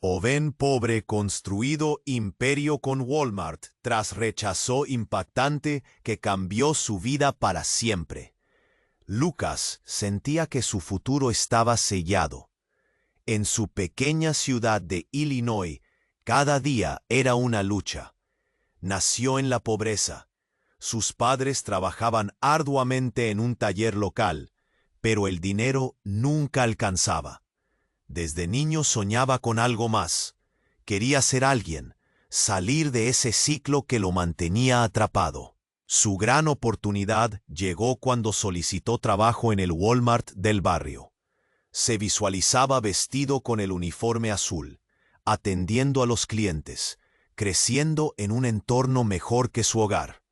Joven pobre construido imperio con Walmart tras rechazo impactante que cambió su vida para siempre. Lucas sentía que su futuro estaba sellado. En su pequeña ciudad de Illinois, cada día era una lucha. Nació en la pobreza. Sus padres trabajaban arduamente en un taller local, pero el dinero nunca alcanzaba. Desde niño soñaba con algo más. Quería ser alguien, salir de ese ciclo que lo mantenía atrapado. Su gran oportunidad llegó cuando solicitó trabajo en el Walmart del barrio. Se visualizaba vestido con el uniforme azul, atendiendo a los clientes, creciendo en un entorno mejor que su hogar.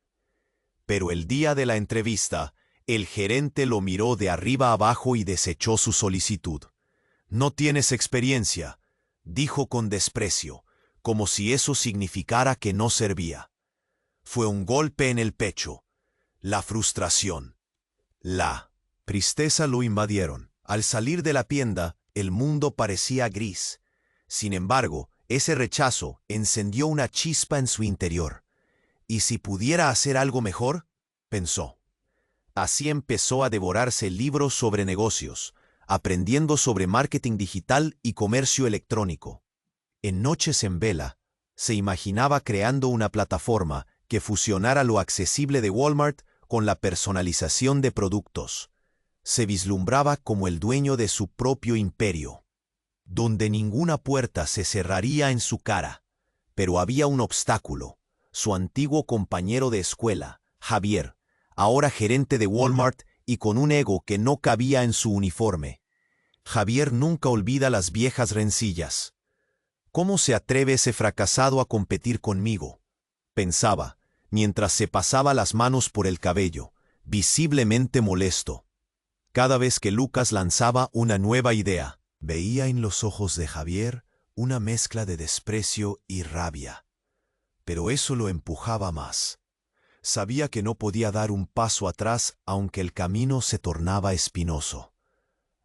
Pero el día de la entrevista, el gerente lo miró de arriba abajo y desechó su solicitud. «No tienes experiencia», dijo con desprecio, como si eso significara que no servía. Fue un golpe en el pecho. La frustración, la tristeza lo invadieron. Al salir de la tienda, el mundo parecía gris. Sin embargo, ese rechazo encendió una chispa en su interior. ¿Y si pudiera hacer algo mejor?, pensó. Así empezó a devorarse libros sobre negocios, aprendiendo sobre marketing digital y comercio electrónico. En noches en vela, se imaginaba creando una plataforma que fusionara lo accesible de Walmart con la personalización de productos. Se vislumbraba como el dueño de su propio imperio, donde ninguna puerta se cerraría en su cara. Pero había un obstáculo: su antiguo compañero de escuela, Javier, ahora gerente de Walmart y con un ego que no cabía en su uniforme. Javier nunca olvida las viejas rencillas. ¿Cómo se atreve ese fracasado a competir conmigo?, pensaba, mientras se pasaba las manos por el cabello, visiblemente molesto. Cada vez que Lucas lanzaba una nueva idea, veía en los ojos de Javier una mezcla de desprecio y rabia. Pero eso lo empujaba más. Sabía que no podía dar un paso atrás aunque el camino se tornaba espinoso.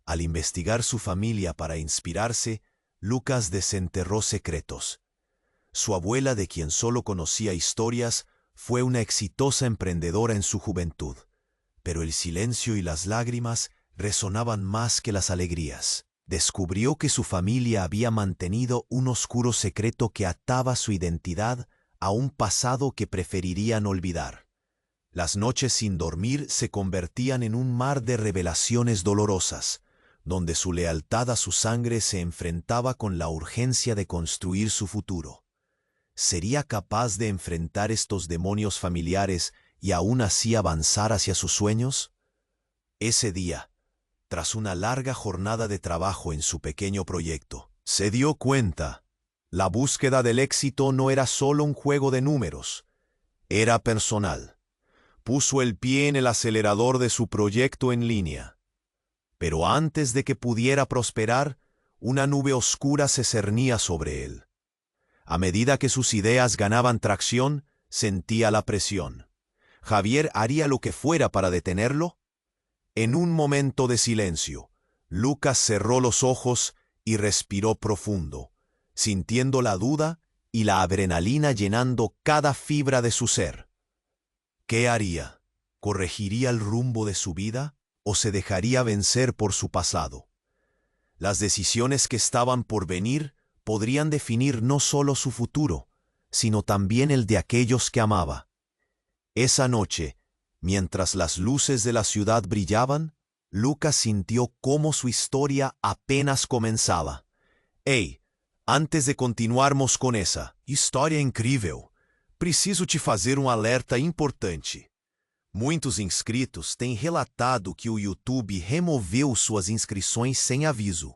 Al investigar su familia para inspirarse, Lucas desenterró secretos. Su abuela, de quien solo conocía historias, fue una exitosa emprendedora en su juventud, pero el silencio y las lágrimas resonaban más que las alegrías. Descubrió que su familia había mantenido un oscuro secreto que ataba su identidad a un pasado que preferirían olvidar. Las noches sin dormir se convertían en un mar de revelaciones dolorosas, donde su lealtad a su sangre se enfrentaba con la urgencia de construir su futuro. ¿Sería capaz de enfrentar estos demonios familiares y aún así avanzar hacia sus sueños? Ese día, tras una larga jornada de trabajo en su pequeño proyecto, se dio cuenta: la búsqueda del éxito no era solo un juego de números, era personal. Puso el pie en el acelerador de su proyecto en línea. Pero antes de que pudiera prosperar, una nube oscura se cernía sobre él. A medida que sus ideas ganaban tracción, sentía la presión. ¿Javier haría lo que fuera para detenerlo? En un momento de silencio, Lucas cerró los ojos y respiró profundo, sintiendo la duda y la adrenalina llenando cada fibra de su ser. ¿Qué haría? ¿Corregiría el rumbo de su vida o se dejaría vencer por su pasado? Las decisiones que estaban por venir podrían definir no solo su futuro, sino también el de aquellos que amaba. Esa noche, mientras las luces de la ciudad brillaban, Lucas sintió cómo su historia apenas comenzaba. «Ei, antes de continuarmos com essa história incrível, preciso te fazer alerta importante. Muitos inscritos têm relatado que o YouTube removeu suas inscrições sem aviso.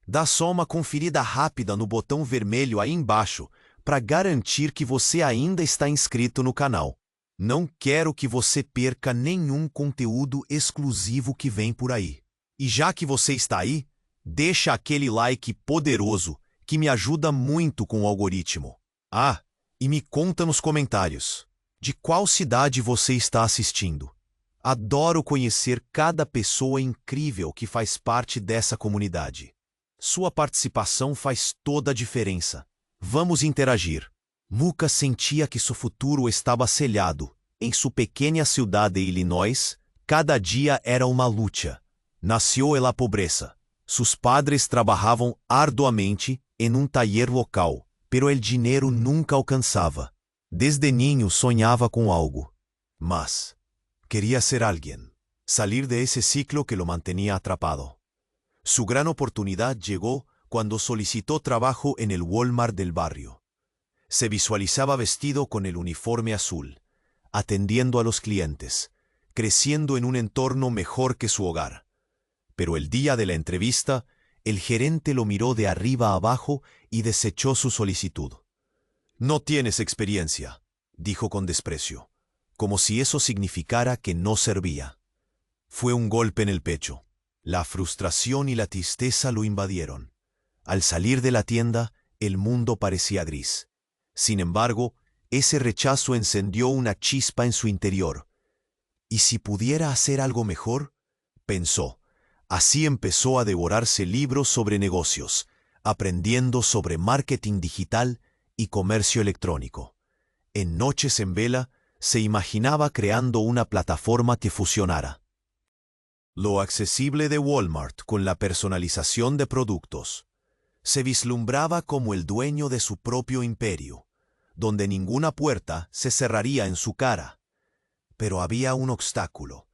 Dá só uma conferida rápida no botão vermelho aí embaixo para garantir que você ainda está inscrito no canal. Não quero que você perca nenhum conteúdo exclusivo que vem por aí. E já que você está aí, deixa aquele like poderoso que me ajuda muito com o algoritmo. Ah, e me conta nos comentários: de qual cidade você está assistindo? Adoro conhecer cada pessoa incrível que faz parte dessa comunidade. Sua participação faz toda a diferença. Vamos interagir. Lucas sentia que seu futuro estava selhado. Em sua pequena cidade de Illinois, cada dia era uma luta. Nasceu en la pobreza. Sus padres trabajavam arduamente en un taller local, pero el dinheiro nunca alcançava. Desde niño soñaba com algo. Mas quería ser alguien. Salir de ese ciclo que lo mantenía atrapado. Su gran oportunidad llegó cuando solicitó trabajo en el Walmart del barrio. Se visualizaba vestido con el uniforme azul, atendiendo a los clientes, creciendo en un entorno mejor que su hogar. Pero el día de la entrevista, el gerente lo miró de arriba a abajo y desechó su solicitud. «No tienes experiencia», dijo con desprecio, como si eso significara que no servía. Fue un golpe en el pecho. La frustración y la tristeza lo invadieron. Al salir de la tienda, el mundo parecía gris. Sin embargo, ese rechazo encendió una chispa en su interior. ¿Y si pudiera hacer algo mejor?, pensó. Así empezó a devorarse libros sobre negocios, aprendiendo sobre marketing digital y comercio electrónico. En noches en vela, se imaginaba creando una plataforma que fusionara lo accesible de Walmart con la personalización de productos. Se vislumbraba como el dueño de su propio imperio, donde ninguna puerta se cerraría en su cara. Pero había un obstáculo.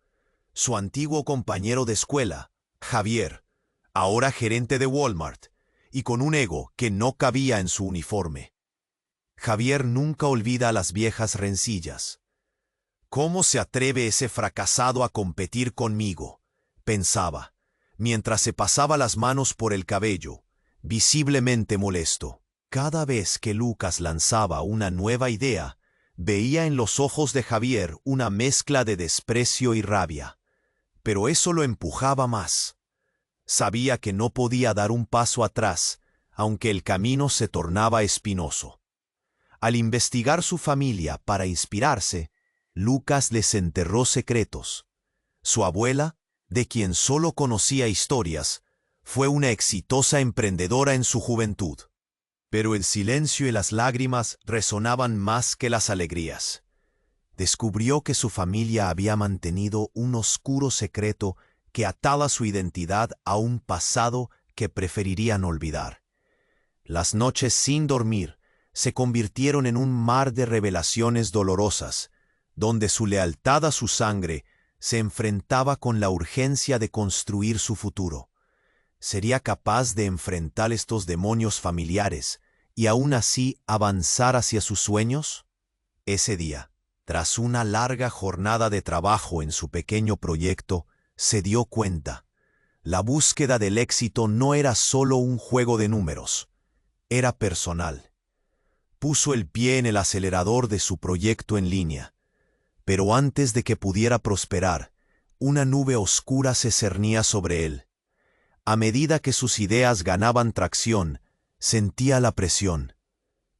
Su antiguo compañero de escuela, Javier, ahora gerente de Walmart, y con un ego que no cabía en su uniforme. Javier nunca olvida las viejas rencillas. «¿Cómo se atreve ese fracasado a competir conmigo?», pensaba, mientras se pasaba las manos por el cabello, visiblemente molesto. Cada vez que Lucas lanzaba una nueva idea, veía en los ojos de Javier una mezcla de desprecio y rabia. Pero eso lo empujaba más. Sabía que no podía dar un paso atrás, aunque el camino se tornaba espinoso. Al investigar su familia para inspirarse, Lucas les enterró secretos. Su abuela, de quien solo conocía historias, fue una exitosa emprendedora en su juventud. Pero el silencio y las lágrimas resonaban más que las alegrías. Descubrió que su familia había mantenido un oscuro secreto que ataba su identidad a un pasado que preferirían olvidar. Las noches sin dormir se convirtieron en un mar de revelaciones dolorosas, donde su lealtad a su sangre se enfrentaba con la urgencia de construir su futuro. ¿Sería capaz de enfrentar estos demonios familiares y aún así avanzar hacia sus sueños? Ese día, tras una larga jornada de trabajo en su pequeño proyecto, se dio cuenta. La búsqueda del éxito no era solo un juego de números, era personal. Puso el pie en el acelerador de su proyecto en línea. Pero antes de que pudiera prosperar, una nube oscura se cernía sobre él. A medida que sus ideas ganaban tracción, sentía la presión.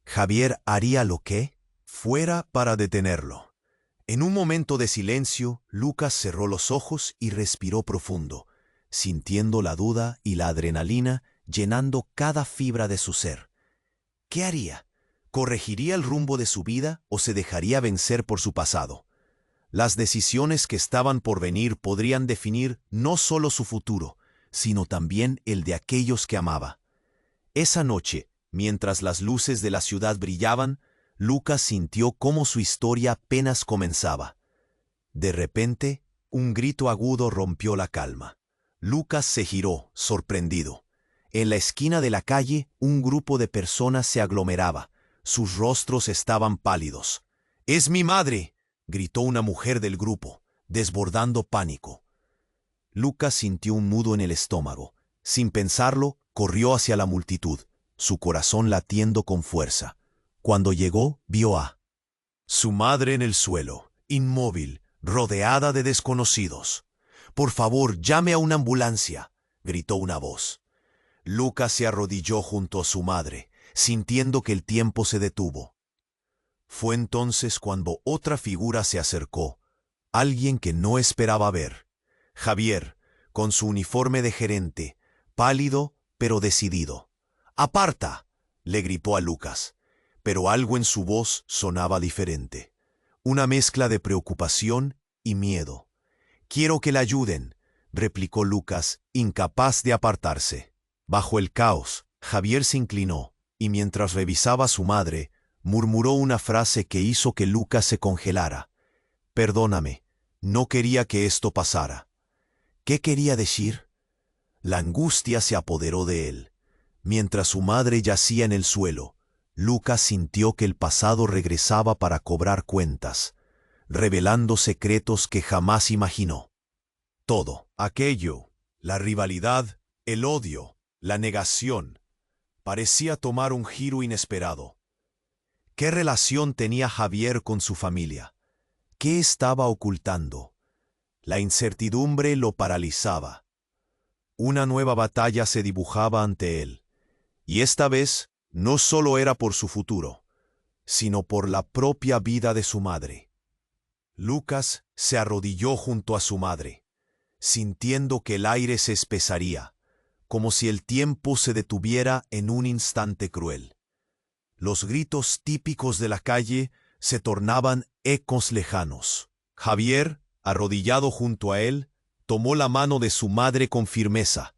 Javier haría lo que fuera para detenerlo. En un momento de silencio, Lucas cerró los ojos y respiró profundo, sintiendo la duda y la adrenalina llenando cada fibra de su ser. ¿Qué haría? ¿Corregiría el rumbo de su vida o se dejaría vencer por su pasado? Las decisiones que estaban por venir podrían definir no solo su futuro, sino también el de aquellos que amaba. Esa noche, mientras las luces de la ciudad brillaban, Lucas sintió cómo su historia apenas comenzaba. De repente, un grito agudo rompió la calma. Lucas se giró, sorprendido. En la esquina de la calle, un grupo de personas se aglomeraba. Sus rostros estaban pálidos. «¡Es mi madre!», gritó una mujer del grupo, desbordando pánico. Lucas sintió un nudo en el estómago. Sin pensarlo, corrió hacia la multitud, su corazón latiendo con fuerza. Cuando llegó, vio a su madre en el suelo, inmóvil, rodeada de desconocidos. «Por favor, llame a una ambulancia», gritó una voz. Lucas se arrodilló junto a su madre, sintiendo que el tiempo se detuvo. Fue entonces cuando otra figura se acercó, alguien que no esperaba ver. Javier, con su uniforme de gerente, pálido, pero decidido. «¡Aparta!», le gritó a Lucas, pero algo en su voz sonaba diferente. Una mezcla de preocupación y miedo. «Quiero que la ayuden», replicó Lucas, incapaz de apartarse. Bajo el caos, Javier se inclinó, y mientras revisaba a su madre, murmuró una frase que hizo que Lucas se congelara. «Perdóname, no quería que esto pasara». ¿Qué quería decir? La angustia se apoderó de él. Mientras su madre yacía en el suelo, Lucas sintió que el pasado regresaba para cobrar cuentas, revelando secretos que jamás imaginó. Todo, aquello, la rivalidad, el odio, la negación, parecía tomar un giro inesperado. ¿Qué relación tenía Javier con su familia? ¿Qué estaba ocultando? La incertidumbre lo paralizaba. Una nueva batalla se dibujaba ante él, y esta vez no solo era por su futuro, sino por la propia vida de su madre. Lucas se arrodilló junto a su madre, sintiendo que el aire se espesaría, como si el tiempo se detuviera en un instante cruel. Los gritos típicos de la calle se tornaban ecos lejanos. Javier, arrodillado junto a él, tomó la mano de su madre con firmeza,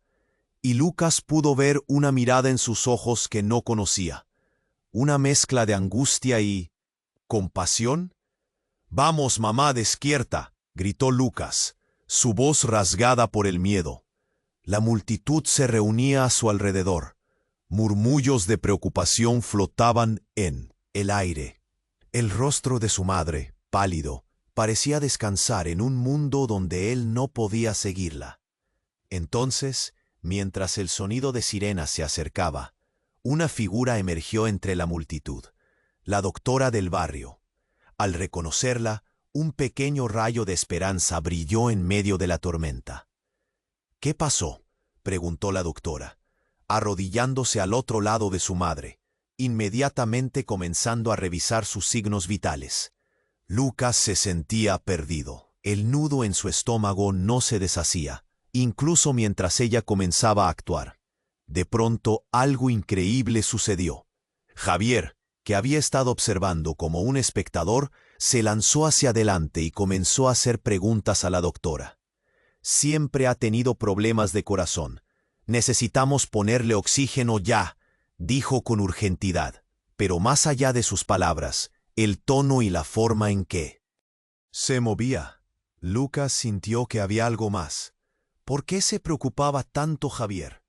y Lucas pudo ver una mirada en sus ojos que no conocía, una mezcla de angustia y compasión. «Vamos, mamá, despierta», gritó Lucas, su voz rasgada por el miedo. La multitud se reunía a su alrededor. Murmullos de preocupación flotaban en el aire. El rostro de su madre, pálido, parecía descansar en un mundo donde él no podía seguirla. Entonces, mientras el sonido de sirenas se acercaba, una figura emergió entre la multitud, la doctora del barrio. Al reconocerla, un pequeño rayo de esperanza brilló en medio de la tormenta. «¿Qué pasó?», preguntó la doctora, arrodillándose al otro lado de su madre, inmediatamente comenzando a revisar sus signos vitales. Lucas se sentía perdido. El nudo en su estómago no se deshacía, incluso mientras ella comenzaba a actuar. De pronto, algo increíble sucedió. Javier, que había estado observando como un espectador, se lanzó hacia adelante y comenzó a hacer preguntas a la doctora. «Siempre ha tenido problemas de corazón. Necesitamos ponerle oxígeno ya», dijo con urgentidad. Pero más allá de sus palabras, el tono y la forma en que se movía, Lucas sintió que había algo más. ¿Por qué se preocupaba tanto Javier?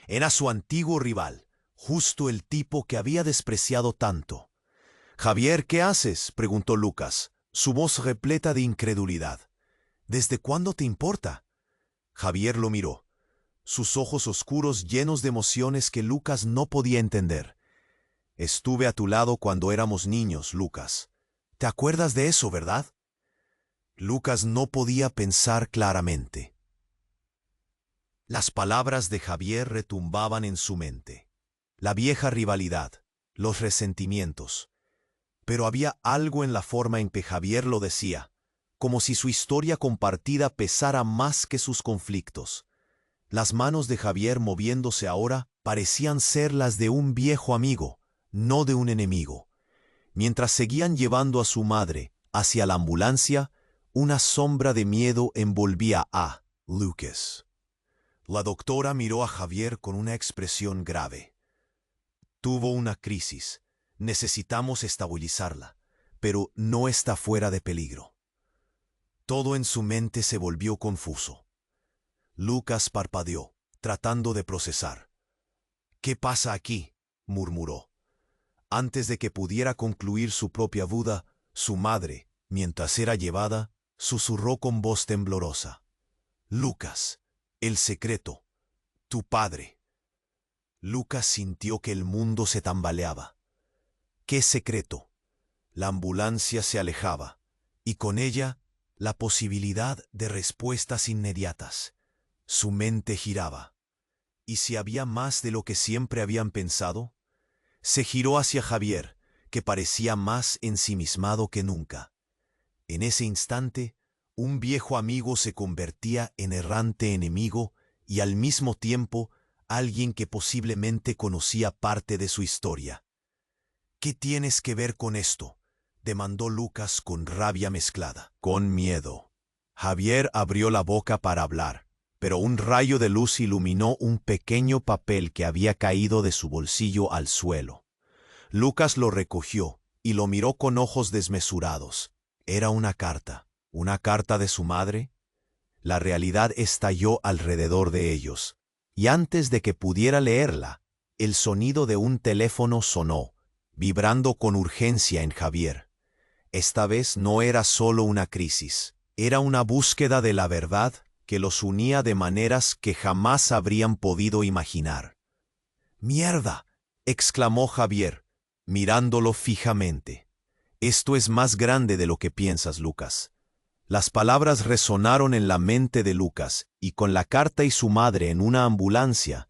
Era su antiguo rival, justo el tipo que había despreciado tanto. «Javier, ¿qué haces?», preguntó Lucas, su voz repleta de incredulidad. «¿Desde cuándo te importa?». Javier lo miró, sus ojos oscuros llenos de emociones que Lucas no podía entender. «Estuve a tu lado cuando éramos niños, Lucas. ¿Te acuerdas de eso, verdad?». Lucas no podía pensar claramente. Las palabras de Javier retumbaban en su mente. La vieja rivalidad, los resentimientos. Pero había algo en la forma en que Javier lo decía, como si su historia compartida pesara más que sus conflictos. Las manos de Javier moviéndose ahora parecían ser las de un viejo amigo, no de un enemigo. Mientras seguían llevando a su madre hacia la ambulancia, una sombra de miedo envolvía a Lucas. La doctora miró a Javier con una expresión grave. «Tuvo una crisis. Necesitamos estabilizarla, pero no está fuera de peligro». Todo en su mente se volvió confuso. Lucas parpadeó, tratando de procesar. «¿Qué pasa aquí?», murmuró. Antes de que pudiera concluir su propia duda, su madre, mientras era llevada, susurró con voz temblorosa. «Lucas, el secreto, tu padre». Lucas sintió que el mundo se tambaleaba. ¿Qué secreto? La ambulancia se alejaba, y con ella la posibilidad de respuestas inmediatas. Su mente giraba. ¿Y si había más de lo que siempre habían pensado? Se giró hacia Javier, que parecía más ensimismado que nunca. En ese instante, un viejo amigo se convertía en errante enemigo y al mismo tiempo alguien que posiblemente conocía parte de su historia. ¿Qué tienes que ver con esto?, demandó Lucas con rabia mezclada con miedo. Javier abrió la boca para hablar, pero un rayo de luz iluminó un pequeño papel que había caído de su bolsillo al suelo. Lucas lo recogió y lo miró con ojos desmesurados. Era una carta de su madre. La realidad estalló alrededor de ellos, y antes de que pudiera leerla, el sonido de un teléfono sonó, vibrando con urgencia en Javier. Esta vez no era solo una crisis, era una búsqueda de la verdad que los unía de maneras que jamás habrían podido imaginar. ¡Mierda!, exclamó Javier, mirándolo fijamente. Esto es más grande de lo que piensas, Lucas. Las palabras resonaron en la mente de Lucas, y con la carta y su madre en una ambulancia,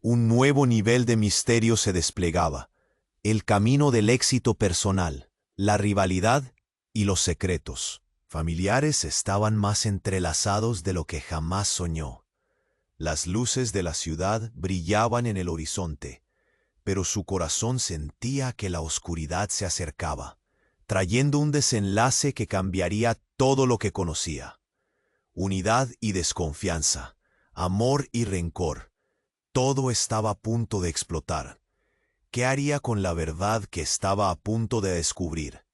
un nuevo nivel de misterio se desplegaba. El camino del éxito personal, la rivalidad y los secretos familiares estaban más entrelazados de lo que jamás soñó. Las luces de la ciudad brillaban en el horizonte, pero su corazón sentía que la oscuridad se acercaba, trayendo un desenlace que cambiaría todo lo que conocía. Unidad y desconfianza, amor y rencor, todo estaba a punto de explotar. ¿Qué haría con la verdad que estaba a punto de descubrir?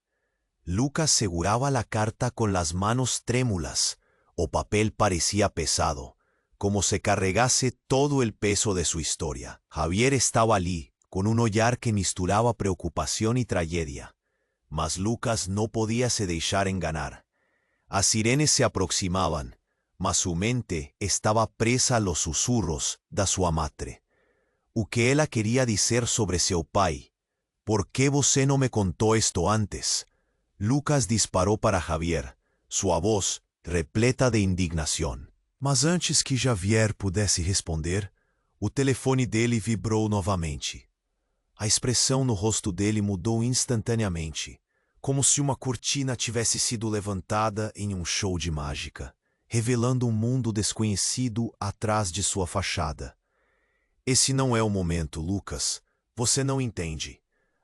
Lucas seguraba la carta con las manos trémulas, o papel parecía pesado, como se cargase todo el peso de su historia. Javier estaba allí, con un olhar que misturaba preocupación y tragedia. Mas Lucas no podía se deixar enganar. As sirenes se aproximaban, mas su mente estaba presa a los susurros da sua madre. O que ela queria dizer sobre seu pai? ¿Por que você não me contou esto antes? Lucas disparou para Javier, sua voz repleta de indignação. Mas antes que Javier pudesse responder, o telefone dele vibrou novamente. A expressão no rosto dele mudou instantaneamente, como se uma cortina tivesse sido levantada em um show de mágica, revelando um mundo desconhecido atrás de sua fachada. Esse não é o momento, Lucas. Você não entende.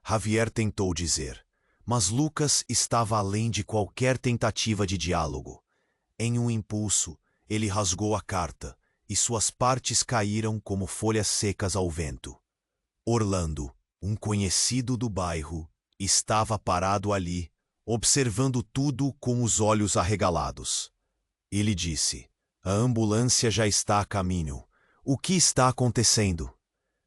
Javier tentou dizer, mas Lucas estava além de qualquer tentativa de diálogo. Em um impulso, ele rasgou a carta, e suas partes caíram como folhas secas ao vento. Orlando, um conhecido do bairro, estava parado ali, observando tudo com os olhos arregalados. Ele disse, a ambulância já está a caminho. O que está acontecendo?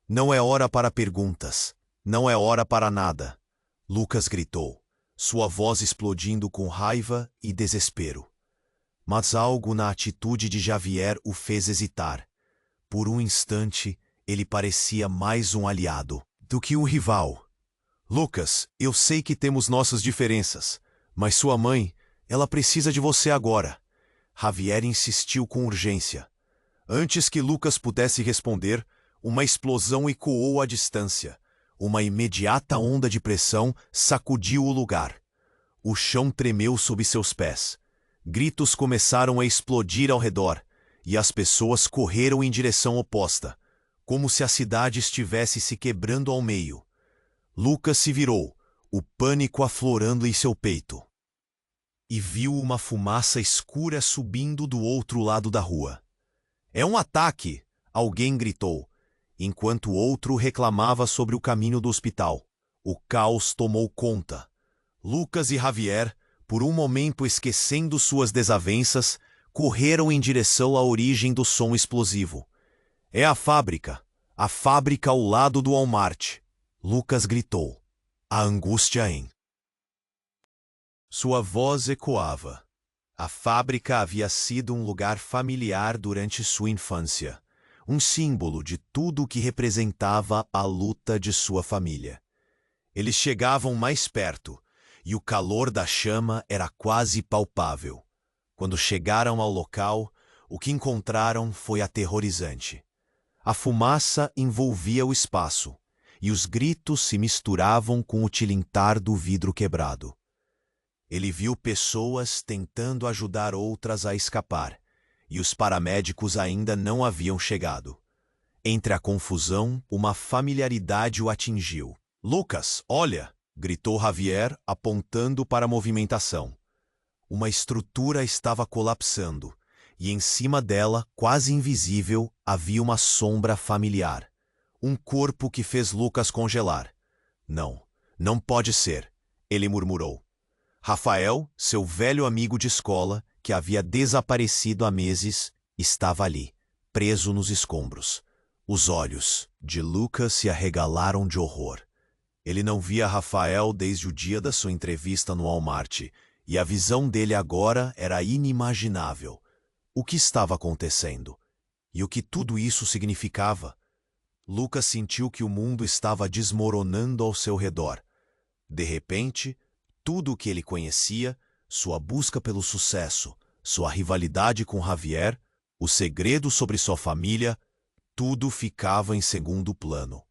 Não é hora para perguntas. Não é hora para nada. Lucas gritou, sua voz explodindo com raiva e desespero. Mas algo na atitude de Javier o fez hesitar. Por um instante, ele parecia mais um aliado do que um rival. Lucas, eu sei que temos nossas diferenças, mas sua mãe, ela precisa de você agora. Javier insistiu com urgência. Antes que Lucas pudesse responder, uma explosão ecoou à distância. Uma imediata onda de pressão sacudiu o lugar. O chão tremeu sob seus pés. Gritos começaram a explodir ao redor, e as pessoas correram em direção oposta, como se a cidade estivesse se quebrando ao meio. Lucas se virou, o pânico aflorando em seu peito. E viu uma fumaça escura subindo do outro lado da rua. É um ataque! Alguém gritou, enquanto outro reclamava sobre o caminho do hospital. O caos tomou conta. Lucas e Javier, por um momento esquecendo suas desavenças, correram em direção à origem do som explosivo. É a fábrica ao lado do Walmart. Lucas gritou. A angústia em sua voz ecoava. A fábrica havia sido um lugar familiar durante sua infância, um símbolo de tudo o que representava a luta de sua família. Eles chegavam mais perto, e o calor da chama era quase palpável. Quando chegaram ao local, o que encontraram foi aterrorizante. A fumaça envolvia o espaço, e os gritos se misturavam com o tilintar do vidro quebrado. Ele viu pessoas tentando ajudar outras a escapar, e os paramédicos ainda não haviam chegado. Entre a confusão, uma familiaridade o atingiu. Lucas, olha! Gritou Javier, apontando para a movimentação. Uma estrutura estava colapsando, e em cima dela, quase invisível, havia uma sombra familiar. Um corpo que fez Lucas congelar. Não, não pode ser, ele murmurou. Rafael, seu velho amigo de escola, que havia desaparecido há meses, estava ali, preso nos escombros. Os olhos de Lucas se arregalaram de horror. Ele não via Rafael desde o dia da sua entrevista no Walmart, e a visão dele agora era inimaginável. O que estava acontecendo? E o que tudo isso significava? Lucas sentiu que o mundo estava desmoronando ao seu redor. De repente, tudo o que ele conhecia, sua busca pelo sucesso, sua rivalidade com Javier, o segredo sobre sua família, tudo ficava em segundo plano.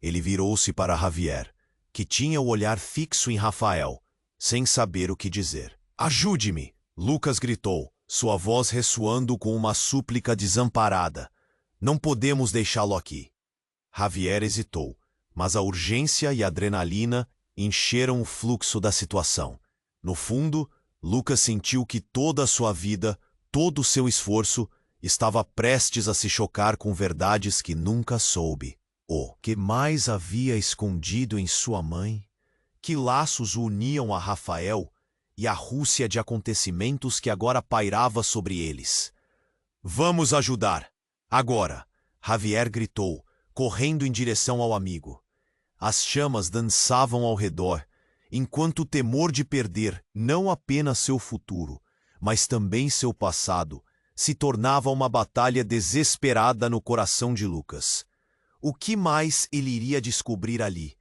Ele virou-se para Javier, que tinha o olhar fixo em Rafael, sem saber o que dizer. "Ajude-me!" Lucas gritou, sua voz ressoando com uma súplica desamparada. "Não podemos deixá-lo aqui." Javier hesitou, mas a urgência e a adrenalina encheram o fluxo da situação. No fundo, Lucas sentiu que toda a sua vida, todo o seu esforço, estava prestes a se chocar com verdades que nunca soube. O que mais havia escondido em sua mãe? Que laços o uniam a Rafael e a Rússia de acontecimentos que agora pairava sobre eles? "Vamos ajudar! Agora!" Javier gritou, correndo em direção ao amigo. As chamas dançavam ao redor, enquanto o temor de perder não apenas seu futuro, mas também seu passado, se tornava uma batalha desesperada no coração de Lucas. O que mais ele iria descobrir ali?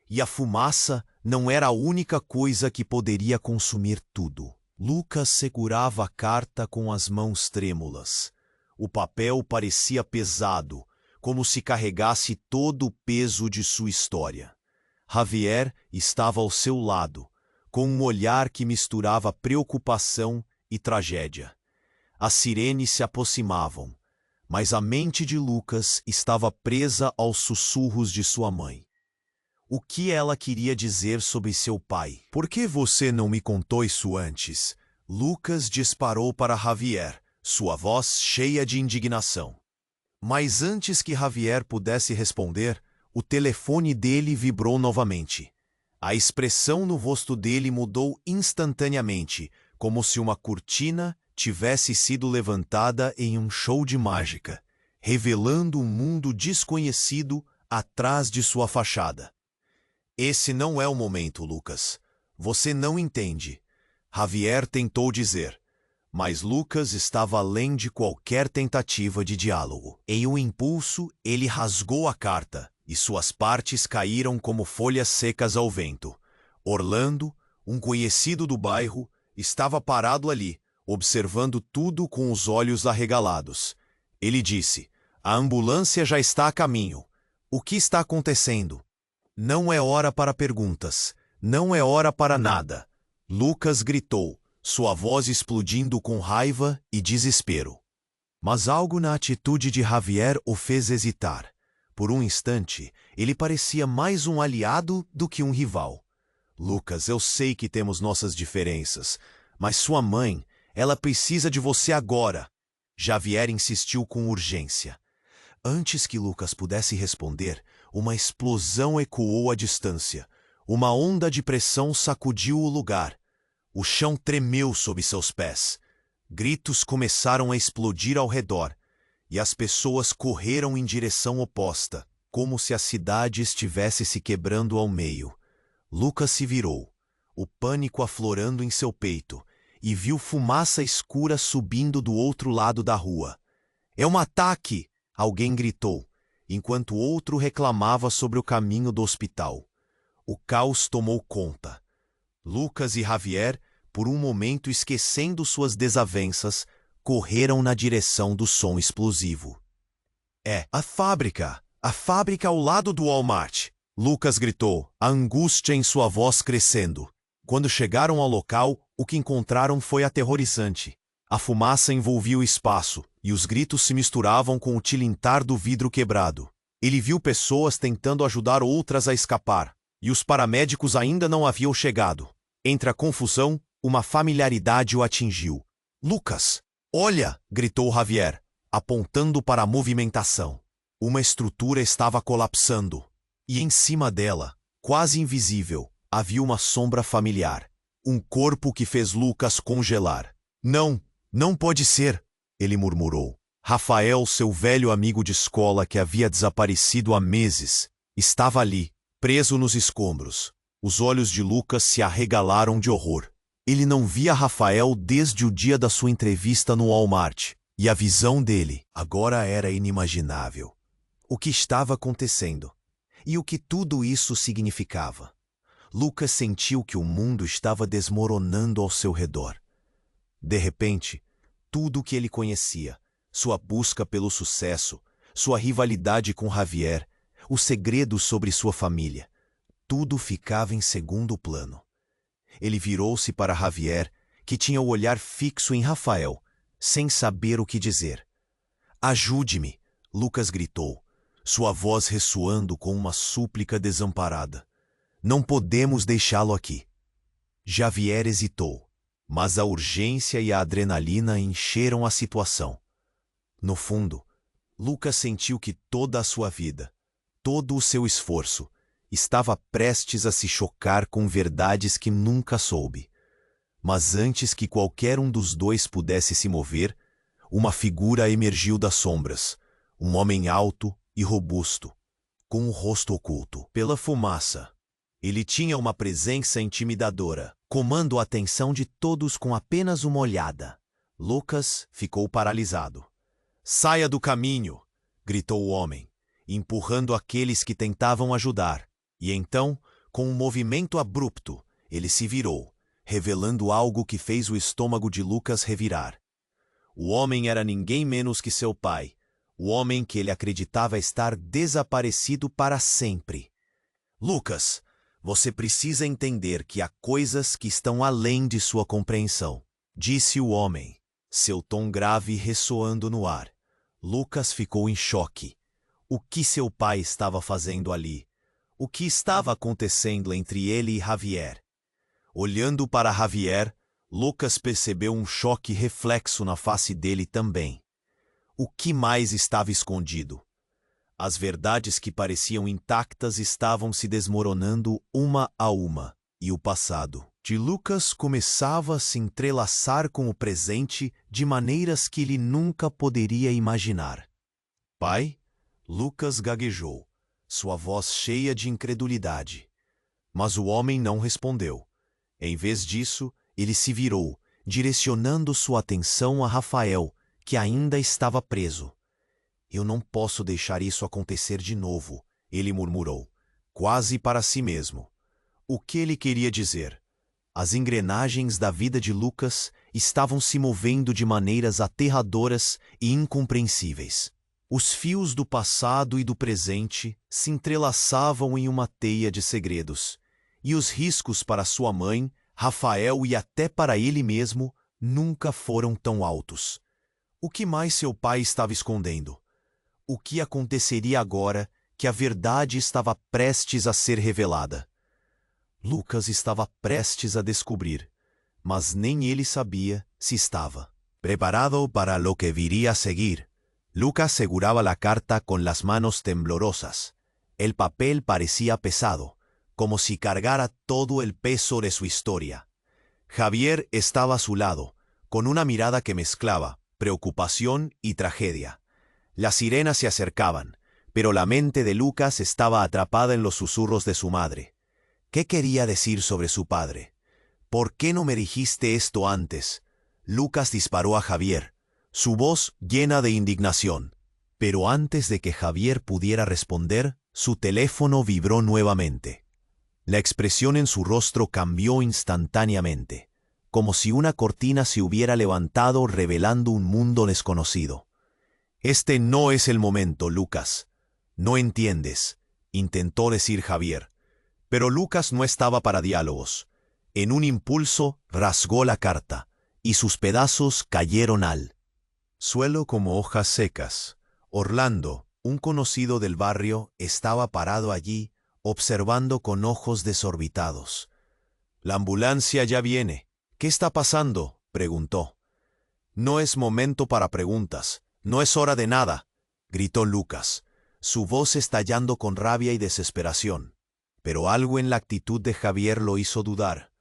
E a fumaça não era a única coisa que poderia consumir tudo. Lucas segurava a carta com as mãos trêmulas. O papel parecia pesado, como se carregasse todo o peso de sua história. Javier estava ao seu lado, com um olhar que misturava preocupação e tragédia. As sirenes se aproximavam, mas a mente de Lucas estava presa aos sussurros de sua mãe. O que ela queria dizer sobre seu pai? "Por que você não me contou isso antes?" Lucas disparou para Javier, sua voz cheia de indignação. Mas antes que Javier pudesse responder, o telefone dele vibrou novamente. A expressão no rosto dele mudou instantaneamente, como se uma cortina tivesse sido levantada em um show de mágica, revelando um mundo desconhecido atrás de sua fachada. "Esse não é o momento, Lucas. Você não entende." Javier tentou dizer, mas Lucas estava além de qualquer tentativa de diálogo. Em um impulso, ele rasgou a carta, e suas partes caíram como folhas secas ao vento. Orlando, um conhecido do bairro, estava parado ali, observando tudo com os olhos arregalados. Ele disse, "A ambulância já está a caminho. O que está acontecendo?" "Não é hora para perguntas. Não é hora para nada." Lucas gritou, sua voz explodindo com raiva e desespero. Mas algo na atitude de Javier o fez hesitar. Por um instante, ele parecia mais um aliado do que um rival. "Lucas, eu sei que temos nossas diferenças, mas sua mãe, ela precisa de você agora." Javier insistiu com urgência. Antes que Lucas pudesse responder, uma explosão ecoou à distância. Uma onda de pressão sacudiu o lugar. O chão tremeu sob seus pés. Gritos começaram a explodir ao redor, e as pessoas correram em direção oposta, como se a cidade estivesse se quebrando ao meio. Lucas se virou, o pânico aflorando em seu peito, e viu fumaça escura subindo do outro lado da rua. "É um ataque!" alguém gritou, enquanto outro reclamava sobre o caminho do hospital. O caos tomou conta. Lucas e Javier, por um momento esquecendo suas desavenças, correram na direção do som explosivo. "É a fábrica! A fábrica ao lado do Walmart!" Lucas gritou, a angústia em sua voz crescendo. Quando chegaram ao local, o que encontraram foi aterrorizante. A fumaça envolvia o espaço, e os gritos se misturavam com o tilintar do vidro quebrado. Ele viu pessoas tentando ajudar outras a escapar, e os paramédicos ainda não haviam chegado. Entre a confusão, uma familiaridade o atingiu. Lucas! Olha! Gritou Javier, apontando para a movimentação. Uma estrutura estava colapsando, e em cima dela, quase invisível, havia uma sombra familiar. Um corpo que fez Lucas congelar. Não, não pode ser, ele murmurou. Rafael, seu velho amigo de escola que havia desaparecido há meses, estava ali, preso nos escombros. Os olhos de Lucas se arregalaram de horror. Ele não via Rafael desde o dia da sua entrevista no Walmart, e a visão dele agora era inimaginável. O que estava acontecendo? E o que tudo isso significava? Lucas sentiu que o mundo estava desmoronando ao seu redor. De repente, tudo o que ele conhecia, sua busca pelo sucesso, sua rivalidade com Javier, os segredos sobre sua família, tudo ficava em segundo plano. Ele virou-se para Javier, que tinha o olhar fixo em Rafael, sem saber o que dizer. "Ajude-me!" Lucas gritou, sua voz ressoando com uma súplica desamparada. "Não podemos deixá-lo aqui." Javier hesitou, mas a urgência e a adrenalina encheram a situação. No fundo, Lucas sentiu que toda a sua vida, todo o seu esforço, estava prestes a se chocar com verdades que nunca soube. Mas antes que qualquer um dos dois pudesse se mover, uma figura emergiu das sombras, um homem alto e robusto, com o rosto oculto pela fumaça. Ele tinha uma presença intimidadora, comando a atenção de todos com apenas uma olhada. Lucas ficou paralisado. "Saia do caminho!" gritou o homem, empurrando aqueles que tentavam ajudar. E então, com um movimento abrupto, ele se virou, revelando algo que fez o estômago de Lucas revirar. O homem era ninguém menos que seu pai, o homem que ele acreditava estar desaparecido para sempre. "Lucas, você precisa entender que há coisas que estão além de sua compreensão", disse o homem, seu tom grave ressoando no ar. Lucas ficou em choque. O que seu pai estava fazendo ali? O que estava acontecendo entre ele e Javier? Olhando para Javier, Lucas percebeu um choque reflexo na face dele também. O que mais estava escondido? As verdades que pareciam intactas estavam se desmoronando uma a uma, e o passado de Lucas começava a se entrelaçar com o presente de maneiras que ele nunca poderia imaginar. "Pai?" Lucas gaguejou, sua voz cheia de incredulidade. Mas o homem não respondeu. Em vez disso, ele se virou, direcionando sua atenção a Rafael, que ainda estava preso. "Eu não posso deixar isso acontecer de novo", ele murmurou, quase para si mesmo. O que ele queria dizer? As engrenagens da vida de Lucas estavam se movendo de maneiras aterradoras e incompreensíveis. Os fios do passado e do presente se entrelaçavam em uma teia de segredos, e os riscos para sua mãe, Rafael e até para ele mesmo nunca foram tão altos. O que mais seu pai estava escondendo? O que aconteceria agora que a verdade estava prestes a ser revelada? Lucas estava prestes a descobrir, mas nem ele sabia se estava preparado para lo que viria a seguir. Lucas seguraba la carta con las manos temblorosas. El papel parecía pesado, como si cargara todo el peso de su historia. Javier estaba a su lado, con una mirada que mezclaba preocupación y tragedia. Las sirenas se acercaban, pero la mente de Lucas estaba atrapada en los susurros de su madre. ¿Qué quería decir sobre su padre? ¿Por qué no me dijiste esto antes? Lucas disparó a Javier, su voz llena de indignación. Pero antes de que Javier pudiera responder, su teléfono vibró nuevamente. La expresión en su rostro cambió instantáneamente, como si una cortina se hubiera levantado revelando un mundo desconocido. «Este no es el momento, Lucas. No entiendes», intentó decir Javier. Pero Lucas no estaba para diálogos. En un impulso rasgó la carta, y sus pedazos cayeron al Suelo como hojas secas. Orlando, un conocido del barrio, estaba parado allí, observando con ojos desorbitados. «La ambulancia ya viene. ¿Qué está pasando?», preguntó. «No es momento para preguntas. No es hora de nada», gritó Lucas, su voz estallando con rabia y desesperación. Pero algo en la actitud de Javier lo hizo dudar.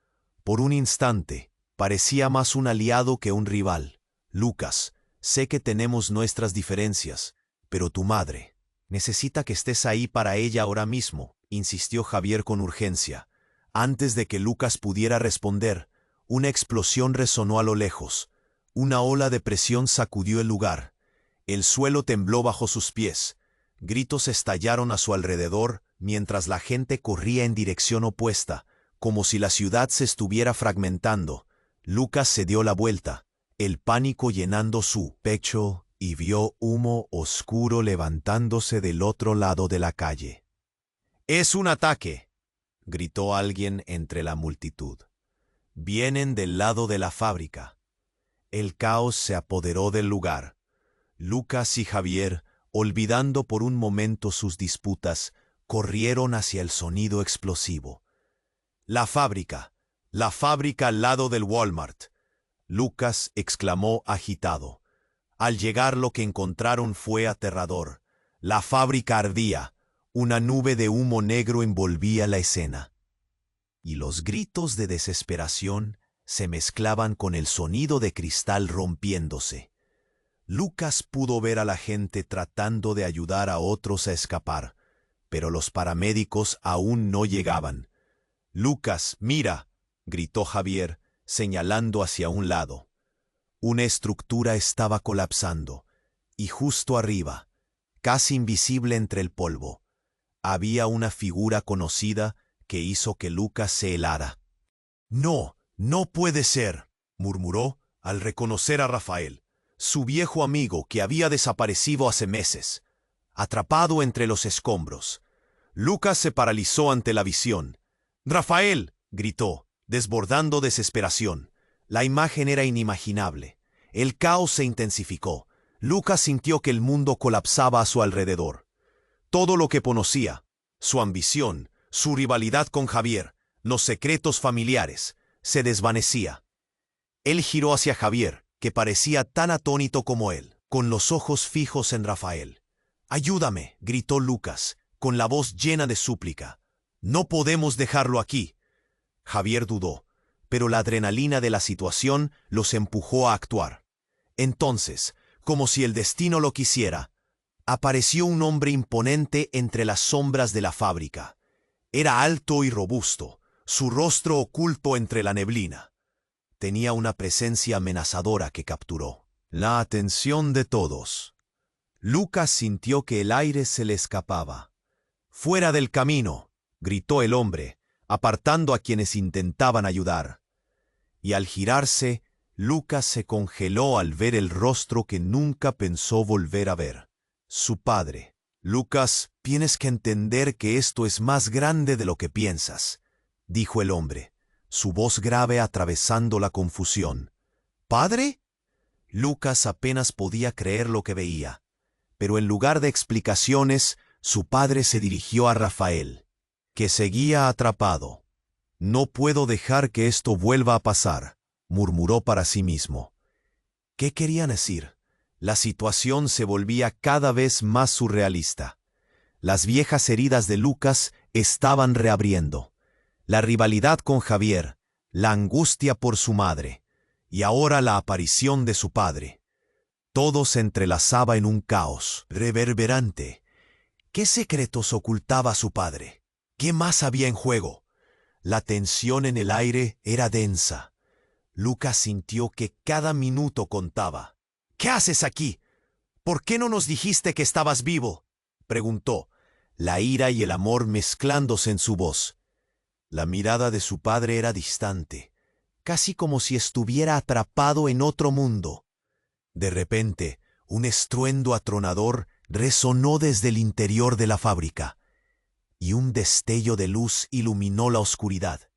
Por un instante, parecía más un aliado que un rival. «Lucas, sé que tenemos nuestras diferencias, pero tu madre necesita que estés ahí para ella ahora mismo», insistió Javier con urgencia. Antes de que Lucas pudiera responder, una explosión resonó a lo lejos. Una ola de presión sacudió el lugar. El suelo tembló bajo sus pies. Gritos estallaron a su alrededor mientras la gente corría en dirección opuesta, como si la ciudad se estuviera fragmentando. Lucas se dio la vuelta, el pánico llenando su pecho, y vio humo oscuro levantándose del otro lado de la calle. «¡Es un ataque!», gritó alguien entre la multitud. «Vienen del lado de la fábrica». El caos se apoderó del lugar. Lucas y Javier, olvidando por un momento sus disputas, corrieron hacia el sonido explosivo. La fábrica al lado del Walmart», Lucas exclamó agitado. Al llegar lo que encontraron fue aterrador. La fábrica ardía. Una nube de humo negro envolvía la escena. Y los gritos de desesperación se mezclaban con el sonido de cristal rompiéndose. Lucas pudo ver a la gente tratando de ayudar a otros a escapar, pero los paramédicos aún no llegaban. «Lucas, mira», gritó Javier, señalando hacia un lado. Una estructura estaba colapsando, y justo arriba, casi invisible entre el polvo, había una figura conocida que hizo que Lucas se helara. «No, no puede ser», murmuró al reconocer a Rafael, su viejo amigo que había desaparecido hace meses, atrapado entre los escombros. Lucas se paralizó ante la visión. «¡Rafael!», gritó, desbordando desesperación. La imagen era inimaginable. El caos se intensificó. Lucas sintió que el mundo colapsaba a su alrededor. Todo lo que conocía, su ambición, su rivalidad con Javier, los secretos familiares, se desvanecía. Él giró hacia Javier, que parecía tan atónito como él, con los ojos fijos en Rafael. «¡Ayúdame!», gritó Lucas, con la voz llena de súplica. «No podemos dejarlo aquí». Javier dudó, pero la adrenalina de la situación los empujó a actuar. Entonces, como si el destino lo quisiera, apareció un hombre imponente entre las sombras de la fábrica. Era alto y robusto, su rostro oculto entre la neblina. Tenía una presencia amenazadora que capturó la atención de todos. Lucas sintió que el aire se le escapaba. «¡Fuera del camino!», gritó el hombre, apartando a quienes intentaban ayudar. Y al girarse, Lucas se congeló al ver el rostro que nunca pensó volver a ver. Su padre. «Lucas, tienes que entender que esto es más grande de lo que piensas», dijo el hombre, su voz grave atravesando la confusión. «¿Padre?». Lucas apenas podía creer lo que veía, pero en lugar de explicaciones, su padre se dirigió a Rafael, que seguía atrapado. «No puedo dejar que esto vuelva a pasar», murmuró para sí mismo. ¿Qué querían decir? La situación se volvía cada vez más surrealista. Las viejas heridas de Lucas estaban reabriendo. La rivalidad con Javier, la angustia por su madre, y ahora la aparición de su padre. Todo se entrelazaba en un caos reverberante. ¿Qué secretos ocultaba su padre? ¿Qué más había en juego? La tensión en el aire era densa. Lucas sintió que cada minuto contaba. «¿Qué haces aquí? ¿Por qué no nos dijiste que estabas vivo?», preguntó, la ira y el amor mezclándose en su voz. La mirada de su padre era distante, casi como si estuviera atrapado en otro mundo. De repente, un estruendo atronador resonó desde el interior de la fábrica, y un destello de luz iluminó la oscuridad.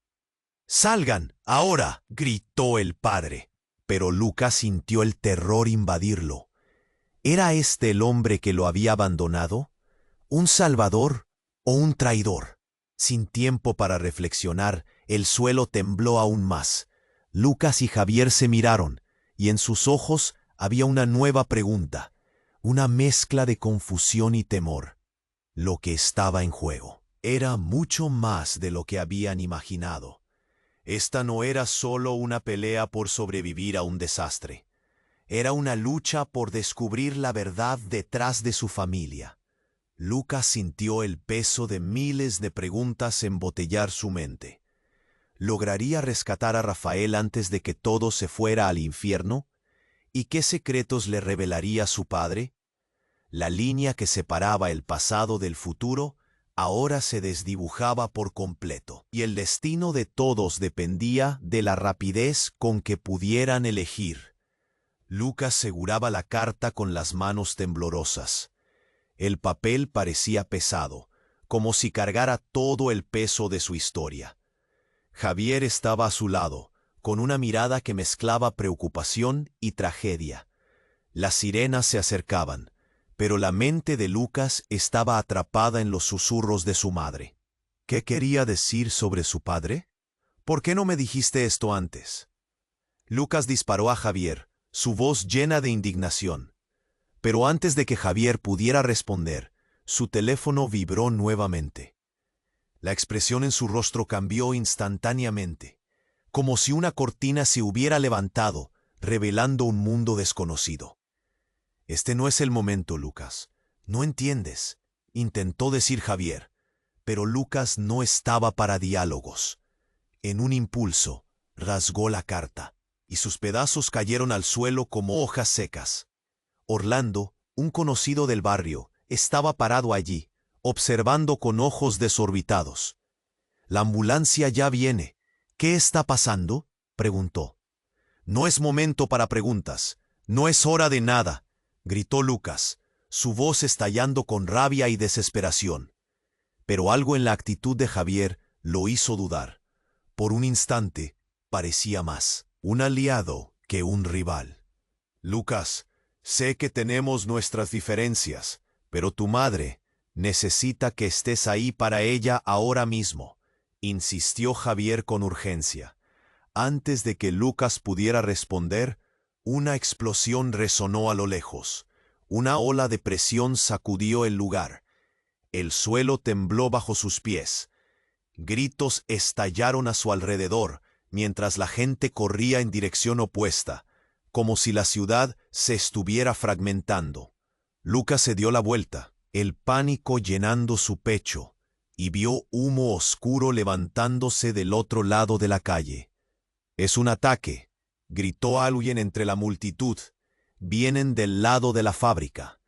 «¡Salgan, ahora!», gritó el padre, pero Lucas sintió el terror invadirlo. ¿Era este el hombre que lo había abandonado? ¿Un salvador o un traidor? Sin tiempo para reflexionar, el suelo tembló aún más. Lucas y Javier se miraron, y en sus ojos había una nueva pregunta, una mezcla de confusión y temor. Lo que estaba en juego era mucho más de lo que habían imaginado. Esta no era solo una pelea por sobrevivir a un desastre. Era una lucha por descubrir la verdad detrás de su familia. Lucas sintió el peso de miles de preguntas embotellar su mente. ¿Lograría rescatar a Rafael antes de que todo se fuera al infierno? ¿Y qué secretos le revelaría su padre? La línea que separaba el pasado del futuro ahora se desdibujaba por completo, y el destino de todos dependía de la rapidez con que pudieran elegir. Lucas seguraba la carta con las manos temblorosas. El papel parecía pesado, como si cargara todo el peso de su historia. Javier estaba a su lado, con una mirada que mezclaba preocupación y tragedia. Las sirenas se acercaban, pero la mente de Lucas estaba atrapada en los susurros de su madre. ¿Qué quería decir sobre su padre? ¿Por qué no me dijiste esto antes? Lucas disparó a Javier, su voz llena de indignación. Pero antes de que Javier pudiera responder, su teléfono vibró nuevamente. La expresión en su rostro cambió instantáneamente, como si una cortina se hubiera levantado, revelando un mundo desconocido. Este no es el momento, Lucas. No entiendes, intentó decir Javier, pero Lucas no estaba para diálogos. En un impulso, rasgó la carta, y sus pedazos cayeron al suelo como hojas secas. Orlando, un conocido del barrio, estaba parado allí, observando con ojos desorbitados. «La ambulancia ya viene. ¿Qué está pasando?», preguntó. «No es momento para preguntas. No es hora de nada», gritó Lucas, su voz estallando con rabia y desesperación. Pero algo en la actitud de Javier lo hizo dudar. Por un instante, parecía más un aliado que un rival. «Lucas, sé que tenemos nuestras diferencias, pero tu madre necesita que estés ahí para ella ahora mismo», insistió Javier con urgencia. Antes de que Lucas pudiera responder, una explosión resonó a lo lejos. Una ola de presión sacudió el lugar. El suelo tembló bajo sus pies. Gritos estallaron a su alrededor, mientras la gente corría en dirección opuesta, como si la ciudad se estuviera fragmentando. Lucas se dio la vuelta, el pánico llenando su pecho, y vio humo oscuro levantándose del otro lado de la calle. «Es un ataque», gritó alguien entre la multitud. «Vienen del lado de la fábrica».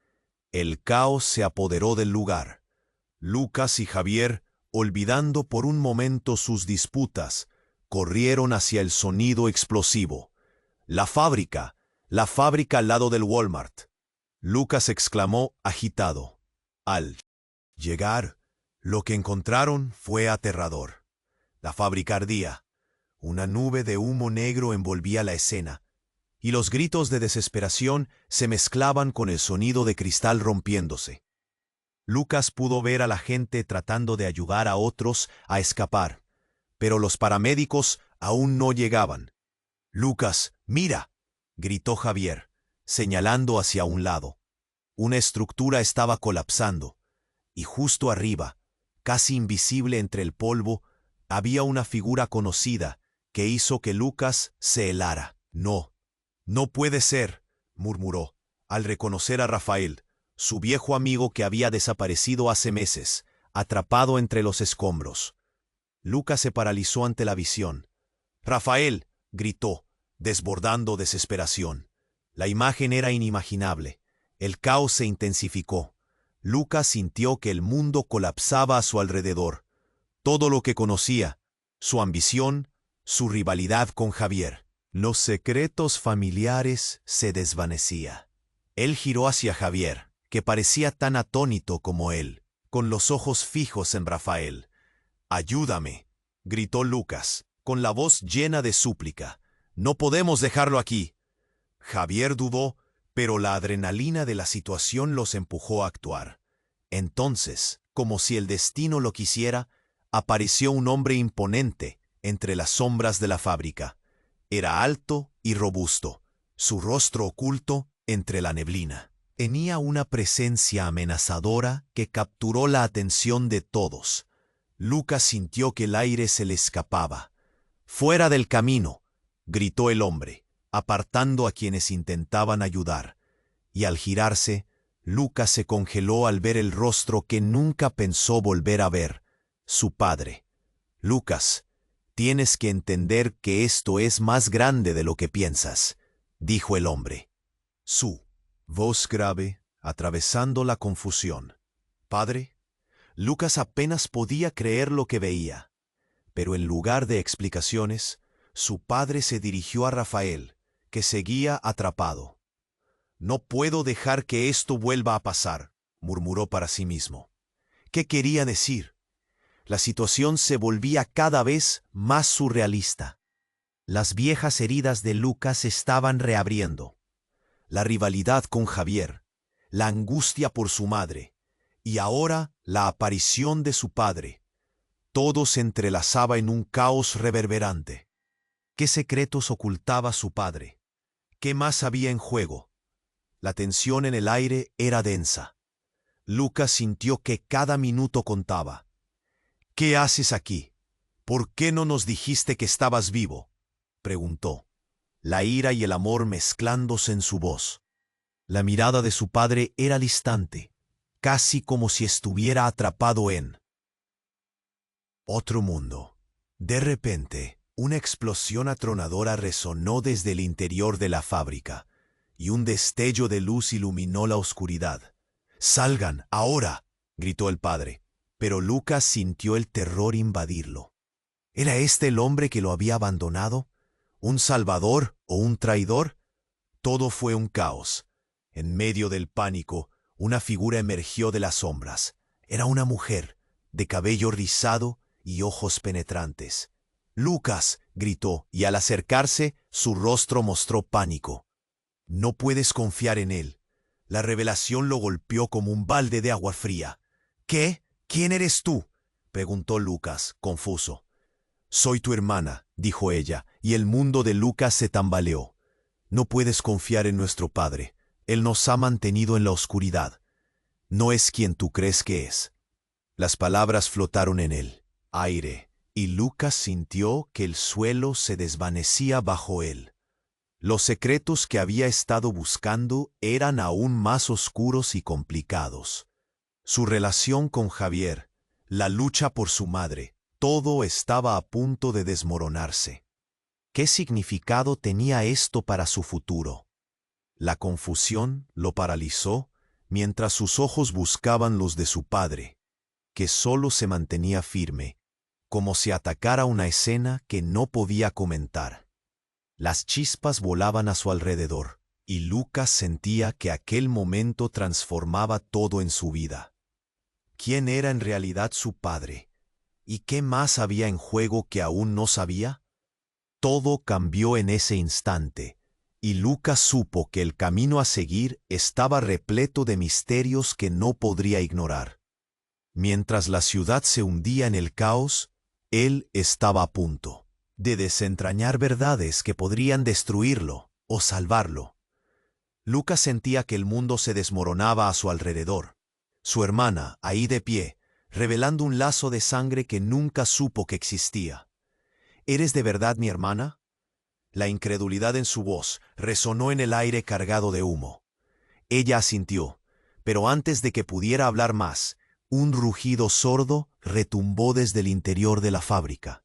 El caos se apoderó del lugar. Lucas y Javier, olvidando por un momento sus disputas, corrieron hacia el sonido explosivo. La fábrica al lado del Walmart», Lucas exclamó agitado. Al llegar, lo que encontraron fue aterrador. La fábrica ardía. Una nube de humo negro envolvía la escena, y los gritos de desesperación se mezclaban con el sonido de cristal rompiéndose. Lucas pudo ver a la gente tratando de ayudar a otros a escapar, pero los paramédicos aún no llegaban. «Lucas, mira», gritó Javier, señalando hacia un lado. Una estructura estaba colapsando, y justo arriba, casi invisible entre el polvo, había una figura conocida que hizo que Lucas se helara. «No, no puede ser», murmuró, al reconocer a Rafael, su viejo amigo que había desaparecido hace meses, atrapado entre los escombros. Lucas se paralizó ante la visión. «Rafael», gritó, desbordando desesperación. La imagen era inimaginable. El caos se intensificó. Lucas sintió que el mundo colapsaba a su alrededor. Todo lo que conocía, su ambición, su rivalidad con Javier, los secretos familiares, se desvanecía. Él giró hacia Javier, que parecía tan atónito como él, con los ojos fijos en Rafael. «Ayúdame», gritó Lucas, con la voz llena de súplica. «No podemos dejarlo aquí». Javier dudó, Pero la adrenalina de la situación los empujó a actuar. Entonces, como si el destino lo quisiera, apareció un hombre imponente entre las sombras de la fábrica. Era alto y robusto, su rostro oculto entre la neblina. Tenía una presencia amenazadora que capturó la atención de todos. Lucas sintió que el aire se le escapaba. «¡Fuera del camino!», gritó el hombre, apartando a quienes intentaban ayudar. Y al girarse, Lucas se congeló al ver el rostro que nunca pensó volver a ver, su padre. «Lucas, tienes que entender que esto es más grande de lo que piensas», dijo el hombre. Su voz grave, atravesando la confusión. «Padre». Lucas apenas podía creer lo que veía. Pero en lugar de explicaciones, su padre se dirigió a Rafael, que seguía atrapado. «No puedo dejar que esto vuelva a pasar», murmuró para sí mismo. ¿Qué quería decir? La situación se volvía cada vez más surrealista. Las viejas heridas de Lucas se estaban reabriendo. La rivalidad con Javier, la angustia por su madre, y ahora la aparición de su padre. Todo se entrelazaba en un caos reverberante. ¿Qué secretos ocultaba su padre? ¿Qué más había en juego? La tensión en el aire era densa. Lucas sintió que cada minuto contaba. «¿Qué haces aquí? ¿Por qué no nos dijiste que estabas vivo?», preguntó, la ira y el amor mezclándose en su voz. La mirada de su padre era distante, casi como si estuviera atrapado en otro mundo. De repente, una explosión atronadora resonó desde el interior de la fábrica, y un destello de luz iluminó la oscuridad. «¡Salgan, ahora!», gritó el padre, pero Lucas sintió el terror invadirlo. ¿Era este el hombre que lo había abandonado? ¿Un salvador o un traidor? Todo fue un caos. En medio del pánico, una figura emergió de las sombras. Era una mujer, de cabello rizado y ojos penetrantes. «¡Lucas!», gritó, y al acercarse, su rostro mostró pánico. «No puedes confiar en él». La revelación lo golpeó como un balde de agua fría. «¿Qué? ¿Quién eres tú?», preguntó Lucas, confuso. «Soy tu hermana», dijo ella, y el mundo de Lucas se tambaleó. «No puedes confiar en nuestro padre. Él nos ha mantenido en la oscuridad. No es quien tú crees que es». Las palabras flotaron en el aire, y Lucas sintió que el suelo se desvanecía bajo él. Los secretos que había estado buscando eran aún más oscuros y complicados. Su relación con Javier, la lucha por su madre, todo estaba a punto de desmoronarse. ¿Qué significado tenía esto para su futuro? La confusión lo paralizó mientras sus ojos buscaban los de su padre, que solo se mantenía firme, como si atacara una escena que no podía comentar. Las chispas volaban a su alrededor, y Lucas sentía que aquel momento transformaba todo en su vida. ¿Quién era en realidad su padre? ¿Y qué más había en juego que aún no sabía? Todo cambió en ese instante, y Lucas supo que el camino a seguir estaba repleto de misterios que no podría ignorar. Mientras la ciudad se hundía en el caos, él estaba a punto de desentrañar verdades que podrían destruirlo o salvarlo. Lucas sentía que el mundo se desmoronaba a su alrededor. Su hermana, ahí de pie, revelando un lazo de sangre que nunca supo que existía. «¿Eres de verdad mi hermana?». La incredulidad en su voz resonó en el aire cargado de humo. Ella asintió, pero antes de que pudiera hablar más, un rugido sordo retumbó desde el interior de la fábrica.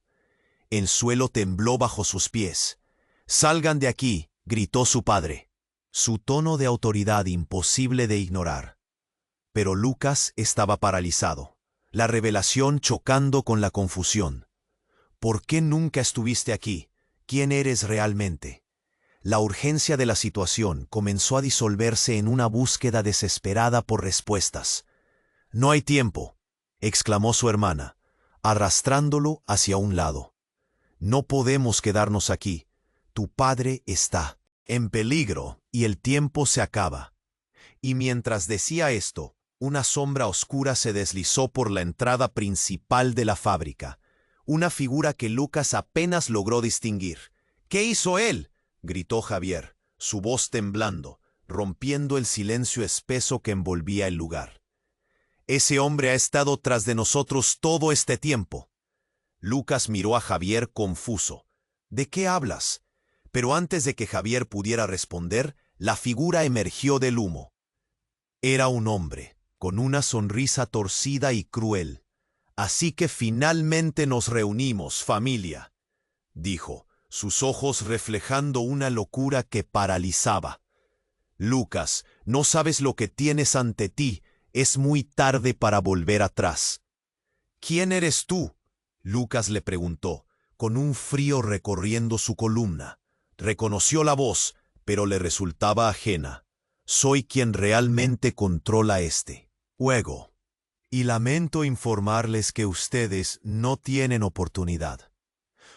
El suelo tembló bajo sus pies. «¡Salgan de aquí!», gritó su padre. Su tono de autoridad imposible de ignorar. Pero Lucas estaba paralizado, la revelación chocando con la confusión. «¿Por qué nunca estuviste aquí? ¿Quién eres realmente?». La urgencia de la situación comenzó a disolverse en una búsqueda desesperada por respuestas. «No hay tiempo», exclamó su hermana, arrastrándolo hacia un lado. «No podemos quedarnos aquí. Tu padre está en peligro, y el tiempo se acaba. Y mientras decía esto, una sombra oscura se deslizó por la entrada principal de la fábrica, una figura que Lucas apenas logró distinguir. ¿Qué hizo él?, gritó Javier, su voz temblando, rompiendo el silencio espeso que envolvía el lugar. Ese hombre ha estado tras de nosotros todo este tiempo. Lucas miró a Javier confuso. ¿De qué hablas? Pero antes de que Javier pudiera responder, la figura emergió del humo. Era un hombre, con una sonrisa torcida y cruel. Así que finalmente nos reunimos, familia, dijo, sus ojos reflejando una locura que paralizaba. Lucas, no sabes lo que tienes ante ti, es muy tarde para volver atrás. ¿Quién eres tú?, Lucas le preguntó, con un frío recorriendo su columna. Reconoció la voz, pero le resultaba ajena. Soy quien realmente controla este juego. Y lamento informarles que ustedes no tienen oportunidad.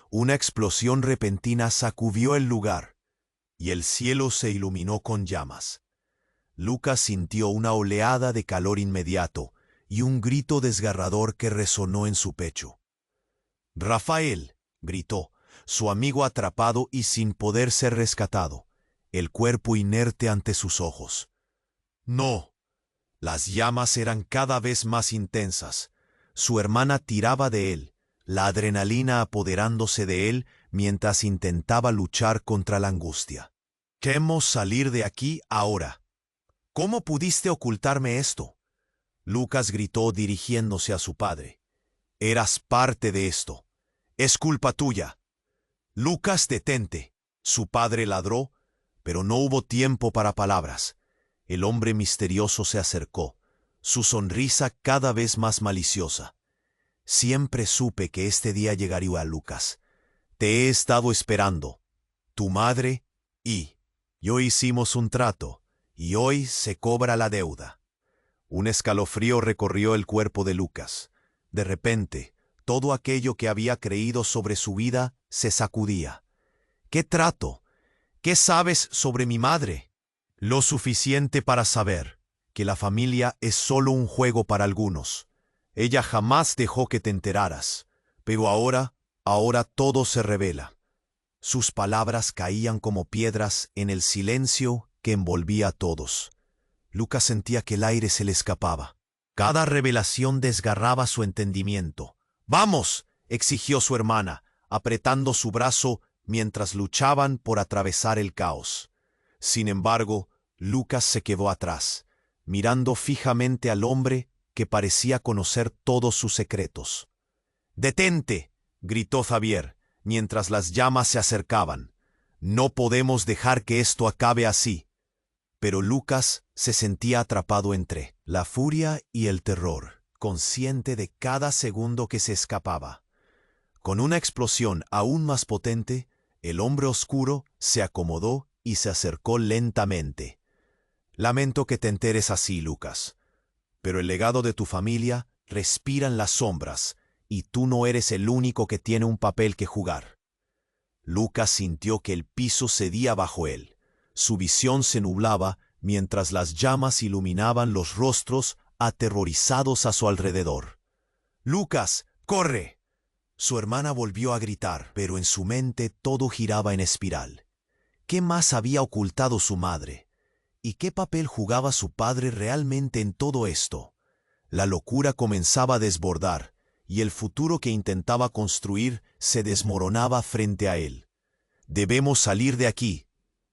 Una explosión repentina sacudió el lugar, y el cielo se iluminó con llamas. Lucas sintió una oleada de calor inmediato y un grito desgarrador que resonó en su pecho. «Rafael», gritó, su amigo atrapado y sin poder ser rescatado, el cuerpo inerte ante sus ojos. «No». Las llamas eran cada vez más intensas. Su hermana tiraba de él, la adrenalina apoderándose de él mientras intentaba luchar contra la angustia. «Queremos salir de aquí ahora». «¿Cómo pudiste ocultarme esto?», Lucas gritó dirigiéndose a su padre. «Eras parte de esto. Es culpa tuya». «Lucas, detente», su padre ladró, pero no hubo tiempo para palabras. El hombre misterioso se acercó, su sonrisa cada vez más maliciosa. «Siempre supe que este día llegaría, Lucas. Te he estado esperando. Tu madre y yo hicimos un trato, y hoy se cobra la deuda». Un escalofrío recorrió el cuerpo de Lucas. De repente, todo aquello que había creído sobre su vida se sacudía. «¿Qué trato? ¿Qué sabes sobre mi madre?». «Lo suficiente para saber que la familia es solo un juego para algunos. Ella jamás dejó que te enteraras, pero ahora todo se revela». Sus palabras caían como piedras en el silencio que envolvía a todos. Lucas sentía que el aire se le escapaba. Cada revelación desgarraba su entendimiento. «¡Vamos!», exigió su hermana, apretando su brazo mientras luchaban por atravesar el caos. Sin embargo, Lucas se quedó atrás, mirando fijamente al hombre que parecía conocer todos sus secretos. «¡Detente!», gritó Javier, mientras las llamas se acercaban. «No podemos dejar que esto acabe así». Pero Lucas se sentía atrapado entre la furia y el terror, consciente de cada segundo que se escapaba. Con una explosión aún más potente, el hombre oscuro se acomodó y se acercó lentamente. «Lamento que te enteres así, Lucas, pero el legado de tu familia respira en las sombras, y tú no eres el único que tiene un papel que jugar». Lucas sintió que el piso cedía bajo él. Su visión se nublaba mientras las llamas iluminaban los rostros aterrorizados a su alrededor. «Lucas, corre». Su hermana volvió a gritar, pero en su mente todo giraba en espiral. ¿Qué más había ocultado su madre? ¿Y qué papel jugaba su padre realmente en todo esto? La locura comenzaba a desbordar, y el futuro que intentaba construir se desmoronaba frente a él. «Debemos salir de aquí».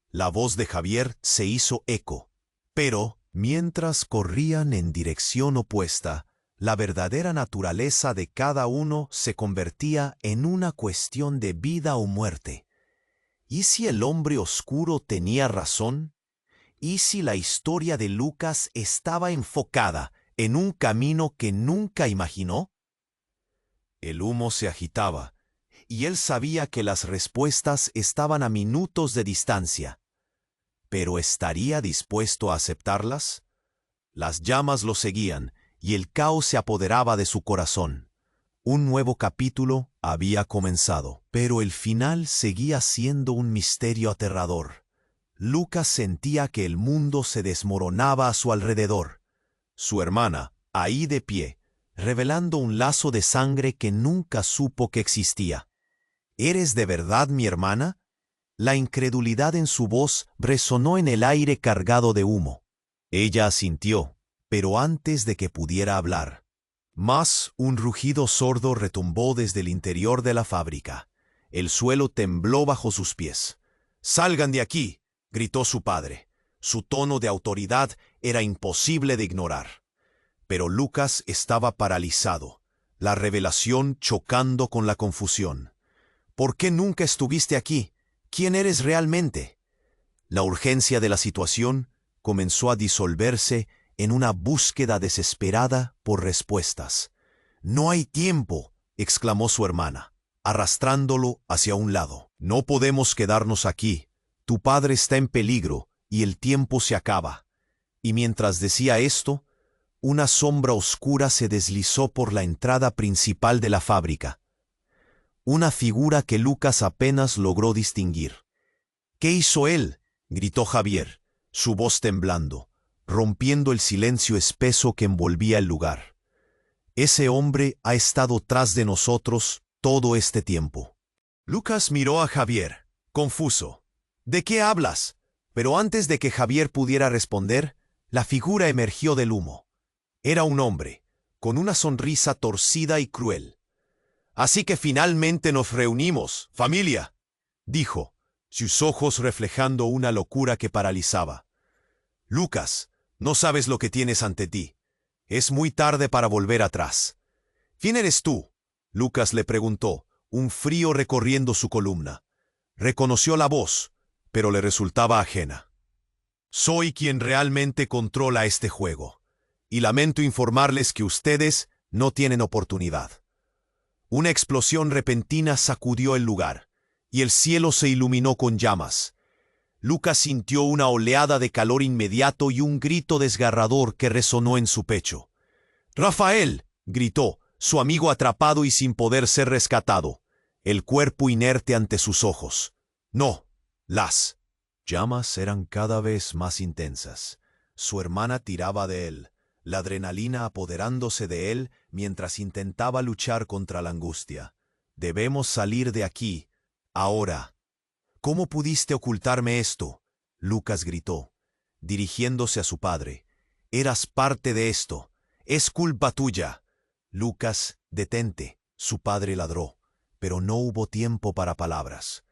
La voz de Javier se hizo eco. Pero, mientras corrían en dirección opuesta, la verdadera naturaleza de cada uno se convertía en una cuestión de vida o muerte. ¿Y si el hombre oscuro tenía razón? ¿Y si la historia de Lucas estaba enfocada en un camino que nunca imaginó? El humo se agitaba, y él sabía que las respuestas estaban a minutos de distancia. ¿Pero estaría dispuesto a aceptarlas? Las llamas lo seguían, y el caos se apoderaba de su corazón. Un nuevo capítulo había comenzado, pero el final seguía siendo un misterio aterrador. Lucas sentía que el mundo se desmoronaba a su alrededor. Su hermana, ahí de pie, revelando un lazo de sangre que nunca supo que existía. ¿Eres de verdad mi hermana? La incredulidad en su voz resonó en el aire cargado de humo. Ella asintió, pero antes de que pudiera hablar. Más un rugido sordo retumbó desde el interior de la fábrica. El suelo tembló bajo sus pies. «¡Salgan de aquí!», gritó su padre. Su tono de autoridad era imposible de ignorar. Pero Lucas estaba paralizado, la revelación chocando con la confusión. «¿Por qué nunca estuviste aquí? ¿Quién eres realmente?». La urgencia de la situación comenzó a disolverse en una búsqueda desesperada por respuestas. «No hay tiempo», exclamó su hermana, arrastrándolo hacia un lado. «No podemos quedarnos aquí. Tu padre está en peligro y el tiempo se acaba». Y mientras decía esto, una sombra oscura se deslizó por la entrada principal de la fábrica. Una figura que Lucas apenas logró distinguir. «¿Qué hizo él?», gritó Javier, su voz temblando, rompiendo el silencio espeso que envolvía el lugar. «Ese hombre ha estado tras de nosotros todo este tiempo». Lucas miró a Javier, confuso. «¿De qué hablas?». Pero antes de que Javier pudiera responder, la figura emergió del humo. Era un hombre, con una sonrisa torcida y cruel. «Así que finalmente nos reunimos, familia», dijo, sus ojos reflejando una locura que paralizaba. «Lucas, no sabes lo que tienes ante ti. Es muy tarde para volver atrás». «¿Quién eres tú?», Lucas le preguntó, un frío recorriendo su columna. Reconoció la voz, pero le resultaba ajena. «Soy quien realmente controla este juego, y lamento informarles que ustedes no tienen oportunidad». Una explosión repentina sacudió el lugar, y el cielo se iluminó con llamas. Lucas sintió una oleada de calor inmediato y un grito desgarrador que resonó en su pecho. «¡Rafael!», gritó, su amigo atrapado y sin poder ser rescatado, el cuerpo inerte ante sus ojos. «No, las llamas eran cada vez más intensas. Su hermana tiraba de él, la adrenalina apoderándose de él mientras intentaba luchar contra la angustia. «Debemos salir de aquí, ahora». «¿Cómo pudiste ocultarme esto?», Lucas gritó, dirigiéndose a su padre. «Eras parte de esto. Es culpa tuya». «Lucas, detente», su padre ladró, pero no hubo tiempo para palabras.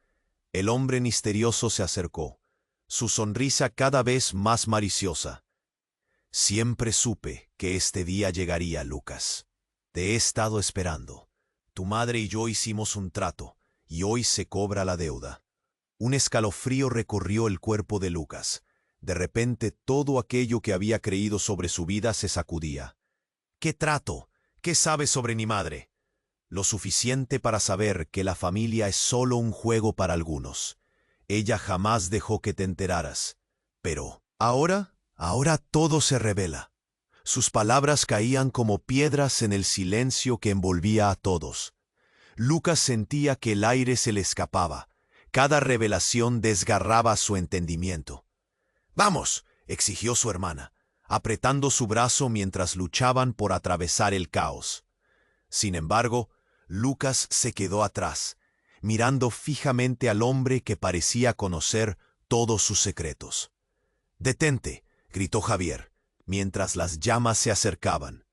El hombre misterioso se acercó, su sonrisa cada vez más maliciosa. «Siempre supe que este día llegaría, Lucas. Te he estado esperando. Tu madre y yo hicimos un trato, y hoy se cobra la deuda». Un escalofrío recorrió el cuerpo de Lucas. De repente todo aquello que había creído sobre su vida se sacudía. «¿Qué trato? ¿Qué sabes sobre mi madre?». «Lo suficiente para saber que la familia es solo un juego para algunos. Ella jamás dejó que te enteraras. Pero ahora todo se revela». Sus palabras caían como piedras en el silencio que envolvía a todos. Lucas sentía que el aire se le escapaba. Cada revelación desgarraba su entendimiento. «¡Vamos!», exigió su hermana, apretando su brazo mientras luchaban por atravesar el caos. Sin embargo, Lucas se quedó atrás, mirando fijamente al hombre que parecía conocer todos sus secretos. «Detente», gritó Javier, mientras las llamas se acercaban.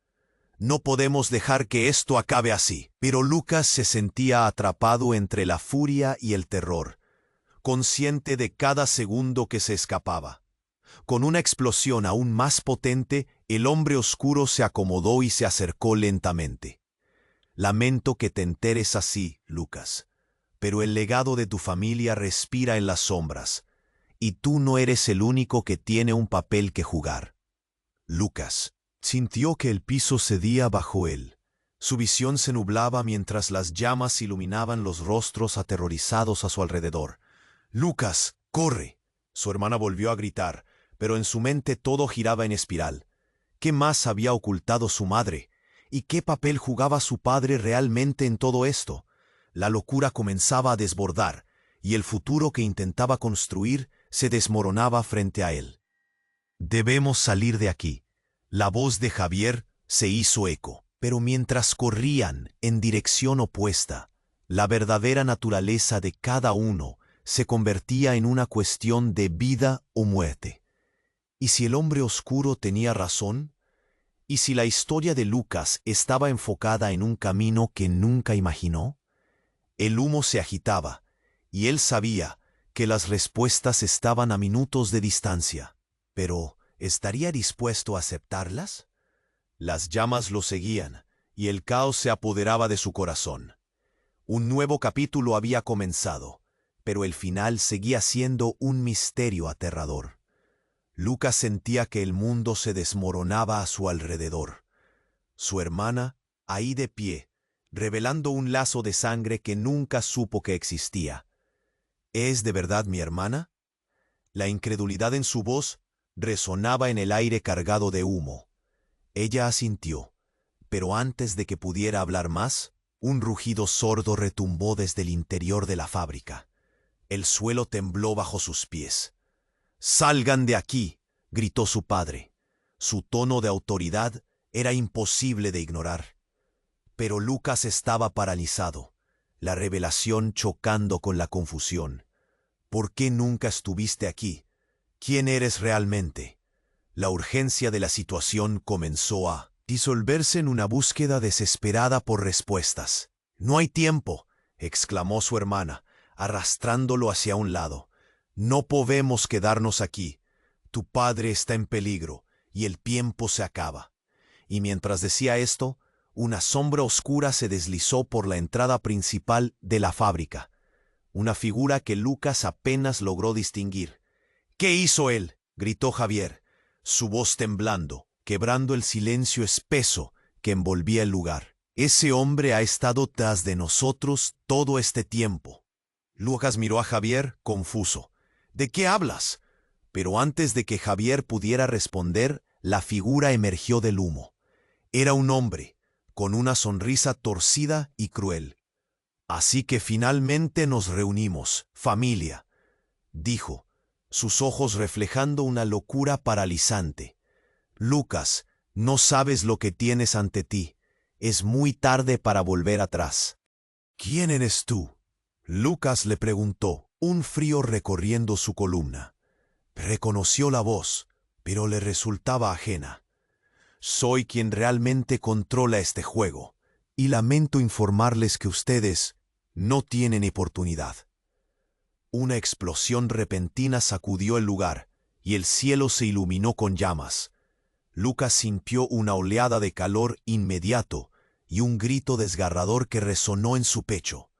«No podemos dejar que esto acabe así». Pero Lucas se sentía atrapado entre la furia y el terror, consciente de cada segundo que se escapaba. Con una explosión aún más potente, el hombre oscuro se acomodó y se acercó lentamente. «Lamento que te enteres así, Lucas, pero el legado de tu familia respira en las sombras, y tú no eres el único que tiene un papel que jugar». Lucas sintió que el piso cedía bajo él. Su visión se nublaba mientras las llamas iluminaban los rostros aterrorizados a su alrededor. «¡Lucas, corre!», su hermana volvió a gritar, pero en su mente todo giraba en espiral. ¿Qué más había ocultado su madre? ¿Y qué papel jugaba su padre realmente en todo esto? La locura comenzaba a desbordar, y el futuro que intentaba construir se desmoronaba frente a él. «Debemos salir de aquí». La voz de Javier se hizo eco, pero mientras corrían en dirección opuesta, la verdadera naturaleza de cada uno se convertía en una cuestión de vida o muerte. ¿Y si el hombre oscuro tenía razón? ¿Y si la historia de Lucas estaba enfocada en un camino que nunca imaginó? El humo se agitaba, y él sabía que las respuestas estaban a minutos de distancia. Pero, ¿estaría dispuesto a aceptarlas? Las llamas lo seguían, y el caos se apoderaba de su corazón. Un nuevo capítulo había comenzado, pero el final seguía siendo un misterio aterrador. Lucas sentía que el mundo se desmoronaba a su alrededor. Su hermana, ahí de pie, revelando un lazo de sangre que nunca supo que existía. ¿Es de verdad mi hermana? La incredulidad en su voz resonaba en el aire cargado de humo. Ella asintió, pero antes de que pudiera hablar más, un rugido sordo retumbó desde el interior de la fábrica. El suelo tembló bajo sus pies. «¡Salgan de aquí!», gritó su padre. Su tono de autoridad era imposible de ignorar. Pero Lucas estaba paralizado, la revelación chocando con la confusión. ¿Por qué nunca estuviste aquí? ¿Quién eres realmente? La urgencia de la situación comenzó a disolverse en una búsqueda desesperada por respuestas. «No hay tiempo», exclamó su hermana, arrastrándolo hacia un lado. «No podemos quedarnos aquí. Tu padre está en peligro y el tiempo se acaba». Y mientras decía esto, una sombra oscura se deslizó por la entrada principal de la fábrica. Una figura que Lucas apenas logró distinguir. «¿Qué hizo él?», gritó Javier, su voz temblando, quebrando el silencio espeso que envolvía el lugar. «Ese hombre ha estado tras de nosotros todo este tiempo». Lucas miró a Javier, confuso. «¿De qué hablas?». Pero antes de que Javier pudiera responder, la figura emergió del humo. Era un hombre, con una sonrisa torcida y cruel. «Así que finalmente nos reunimos, familia», dijo, sus ojos reflejando una locura paralizante. «Lucas, no sabes lo que tienes ante ti. Es muy tarde para volver atrás». «¿Quién eres tú?», Lucas le preguntó, un frío recorriendo su columna. Reconoció la voz, pero le resultaba ajena. «Soy quien realmente controla este juego, y lamento informarles que ustedes no tienen oportunidad». Una explosión repentina sacudió el lugar, y el cielo se iluminó con llamas. Lucas sintió una oleada de calor inmediato y un grito desgarrador que resonó en su pecho.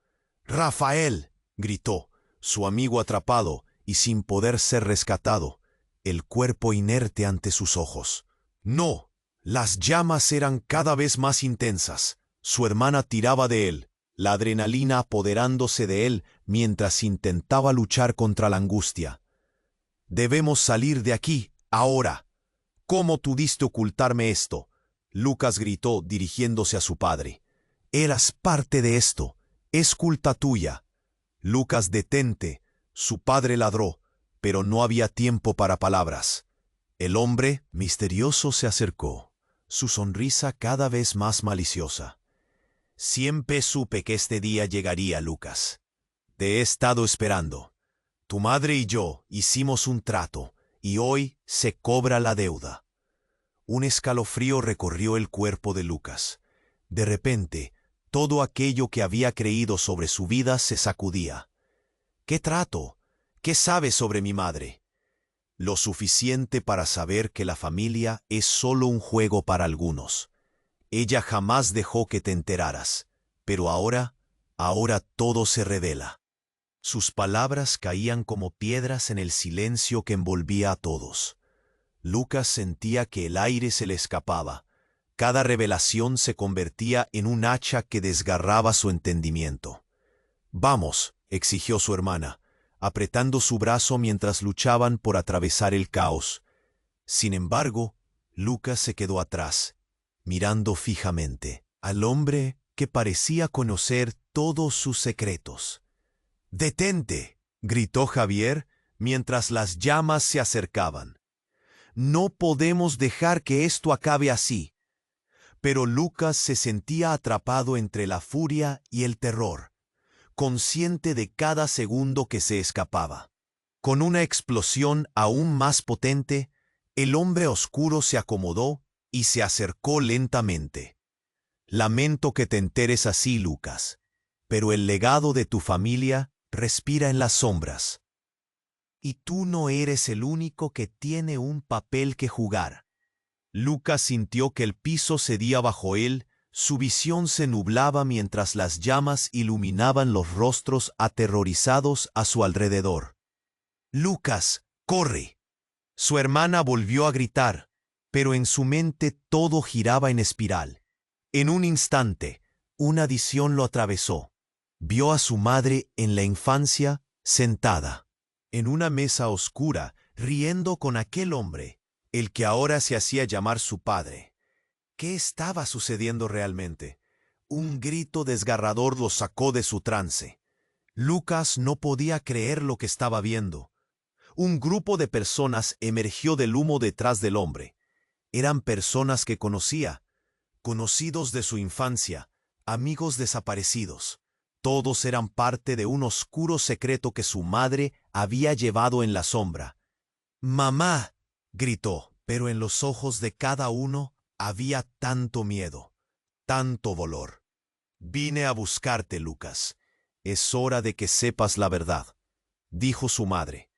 «¡Rafael!», gritó, su amigo atrapado y sin poder ser rescatado, el cuerpo inerte ante sus ojos. «¡No!». Las llamas eran cada vez más intensas. Su hermana tiraba de él, la adrenalina apoderándose de él mientras intentaba luchar contra la angustia. «Debemos salir de aquí, ahora». «¿Cómo pudiste ocultarme esto?», Lucas gritó dirigiéndose a su padre. «Eras parte de esto. Es culpa tuya». «Lucas, detente», su padre ladró, pero no había tiempo para palabras. El hombre misterioso se acercó, su sonrisa cada vez más maliciosa. «Siempre supe que este día llegaría, Lucas. Te he estado esperando. Tu madre y yo hicimos un trato, y hoy se cobra la deuda». Un escalofrío recorrió el cuerpo de Lucas. De repente, todo aquello que había creído sobre su vida se sacudía. «¿Qué trato? ¿Qué sabes sobre mi madre?». «Lo suficiente para saber que la familia es solo un juego para algunos. Ella jamás dejó que te enteraras, pero ahora todo se revela». Sus palabras caían como piedras en el silencio que envolvía a todos. Lucas sentía que el aire se le escapaba. Cada revelación se convertía en un hacha que desgarraba su entendimiento. «Vamos», exigió su hermana, apretando su brazo mientras luchaban por atravesar el caos. Sin embargo, Lucas se quedó atrás, mirando fijamente al hombre que parecía conocer todos sus secretos. «¡Detente!», gritó Javier, mientras las llamas se acercaban. No podemos dejar que esto acabe así. Pero Lucas se sentía atrapado entre la furia y el terror, consciente de cada segundo que se escapaba. Con una explosión aún más potente, el hombre oscuro se acomodó y se acercó lentamente. Lamento que te enteres así, Lucas, pero el legado de tu familia respira en las sombras. Y tú no eres el único que tiene un papel que jugar. Lucas sintió que el piso cedía bajo él, su visión se nublaba mientras las llamas iluminaban los rostros aterrorizados a su alrededor. «Lucas, corre». Su hermana volvió a gritar, pero en su mente todo giraba en espiral. En un instante, una visión lo atravesó. Vio a su madre en la infancia, sentada, en una mesa oscura, riendo con aquel hombre, el que ahora se hacía llamar su padre. ¿Qué estaba sucediendo realmente? Un grito desgarrador lo sacó de su trance. Lucas no podía creer lo que estaba viendo. Un grupo de personas emergió del humo detrás del hombre. Eran personas que conocía, conocidos de su infancia, amigos desaparecidos. Todos eran parte de un oscuro secreto que su madre había llevado en la sombra. «¡Mamá!», gritó, pero en los ojos de cada uno había tanto miedo, tanto dolor. «Vine a buscarte, Lucas. Es hora de que sepas la verdad», dijo su madre.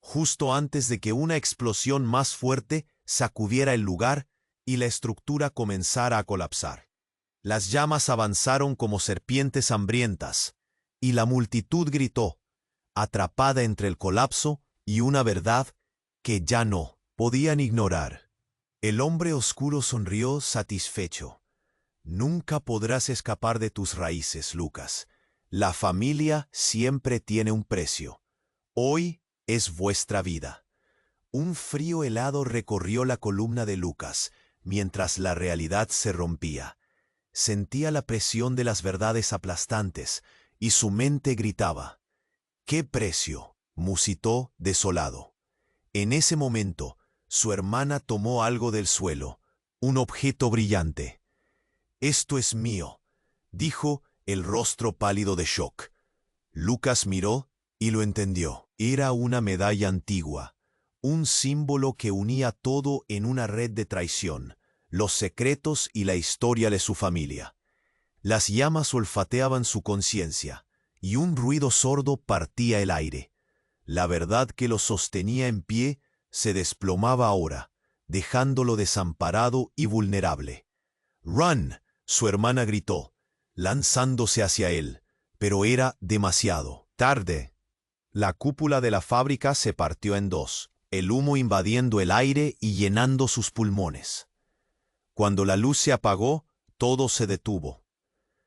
Justo antes de que una explosión más fuerte sacudiera el lugar y la estructura comenzara a colapsar. Las llamas avanzaron como serpientes hambrientas, y la multitud gritó, atrapada entre el colapso y una verdad que ya no podían ignorar. El hombre oscuro sonrió satisfecho. «Nunca podrás escapar de tus raíces, Lucas. La familia siempre tiene un precio. Hoy es vuestra vida». Un frío helado recorrió la columna de Lucas, mientras la realidad se rompía. Sentía la presión de las verdades aplastantes, y su mente gritaba. «¿Qué precio?», musitó desolado. En ese momento, su hermana tomó algo del suelo, un objeto brillante. «Esto es mío», dijo, el rostro pálido de shock. Lucas miró y lo entendió. Era una medalla antigua, un símbolo que unía todo en una red de traición, los secretos y la historia de su familia. Las llamas olfateaban su conciencia, y un ruido sordo partía el aire. La verdad que lo sostenía en pie se desplomaba ahora, dejándolo desamparado y vulnerable. «¡Run!», su hermana gritó, lanzándose hacia él, pero era demasiado tarde. La cúpula de la fábrica se partió en dos, el humo invadiendo el aire y llenando sus pulmones. Cuando la luz se apagó, todo se detuvo.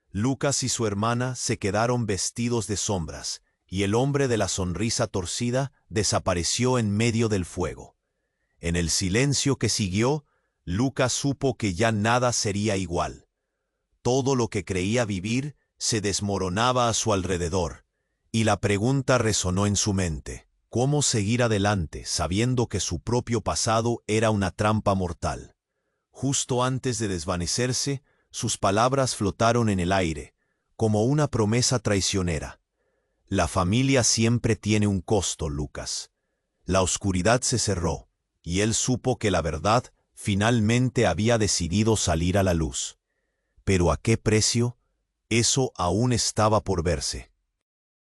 Lucas y su hermana se quedaron vestidos de sombras, y el hombre de la sonrisa torcida desapareció en medio del fuego. En el silencio que siguió, Lucas supo que ya nada sería igual. Todo lo que creía vivir se desmoronaba a su alrededor, y la pregunta resonó en su mente: ¿cómo seguir adelante sabiendo que su propio pasado era una trampa mortal? Justo antes de desvanecerse, sus palabras flotaron en el aire, como una promesa traicionera. «La familia siempre tiene un costo, Lucas». La oscuridad se cerró, y él supo que la verdad finalmente había decidido salir a la luz. Pero ¿a qué precio? Eso aún estaba por verse.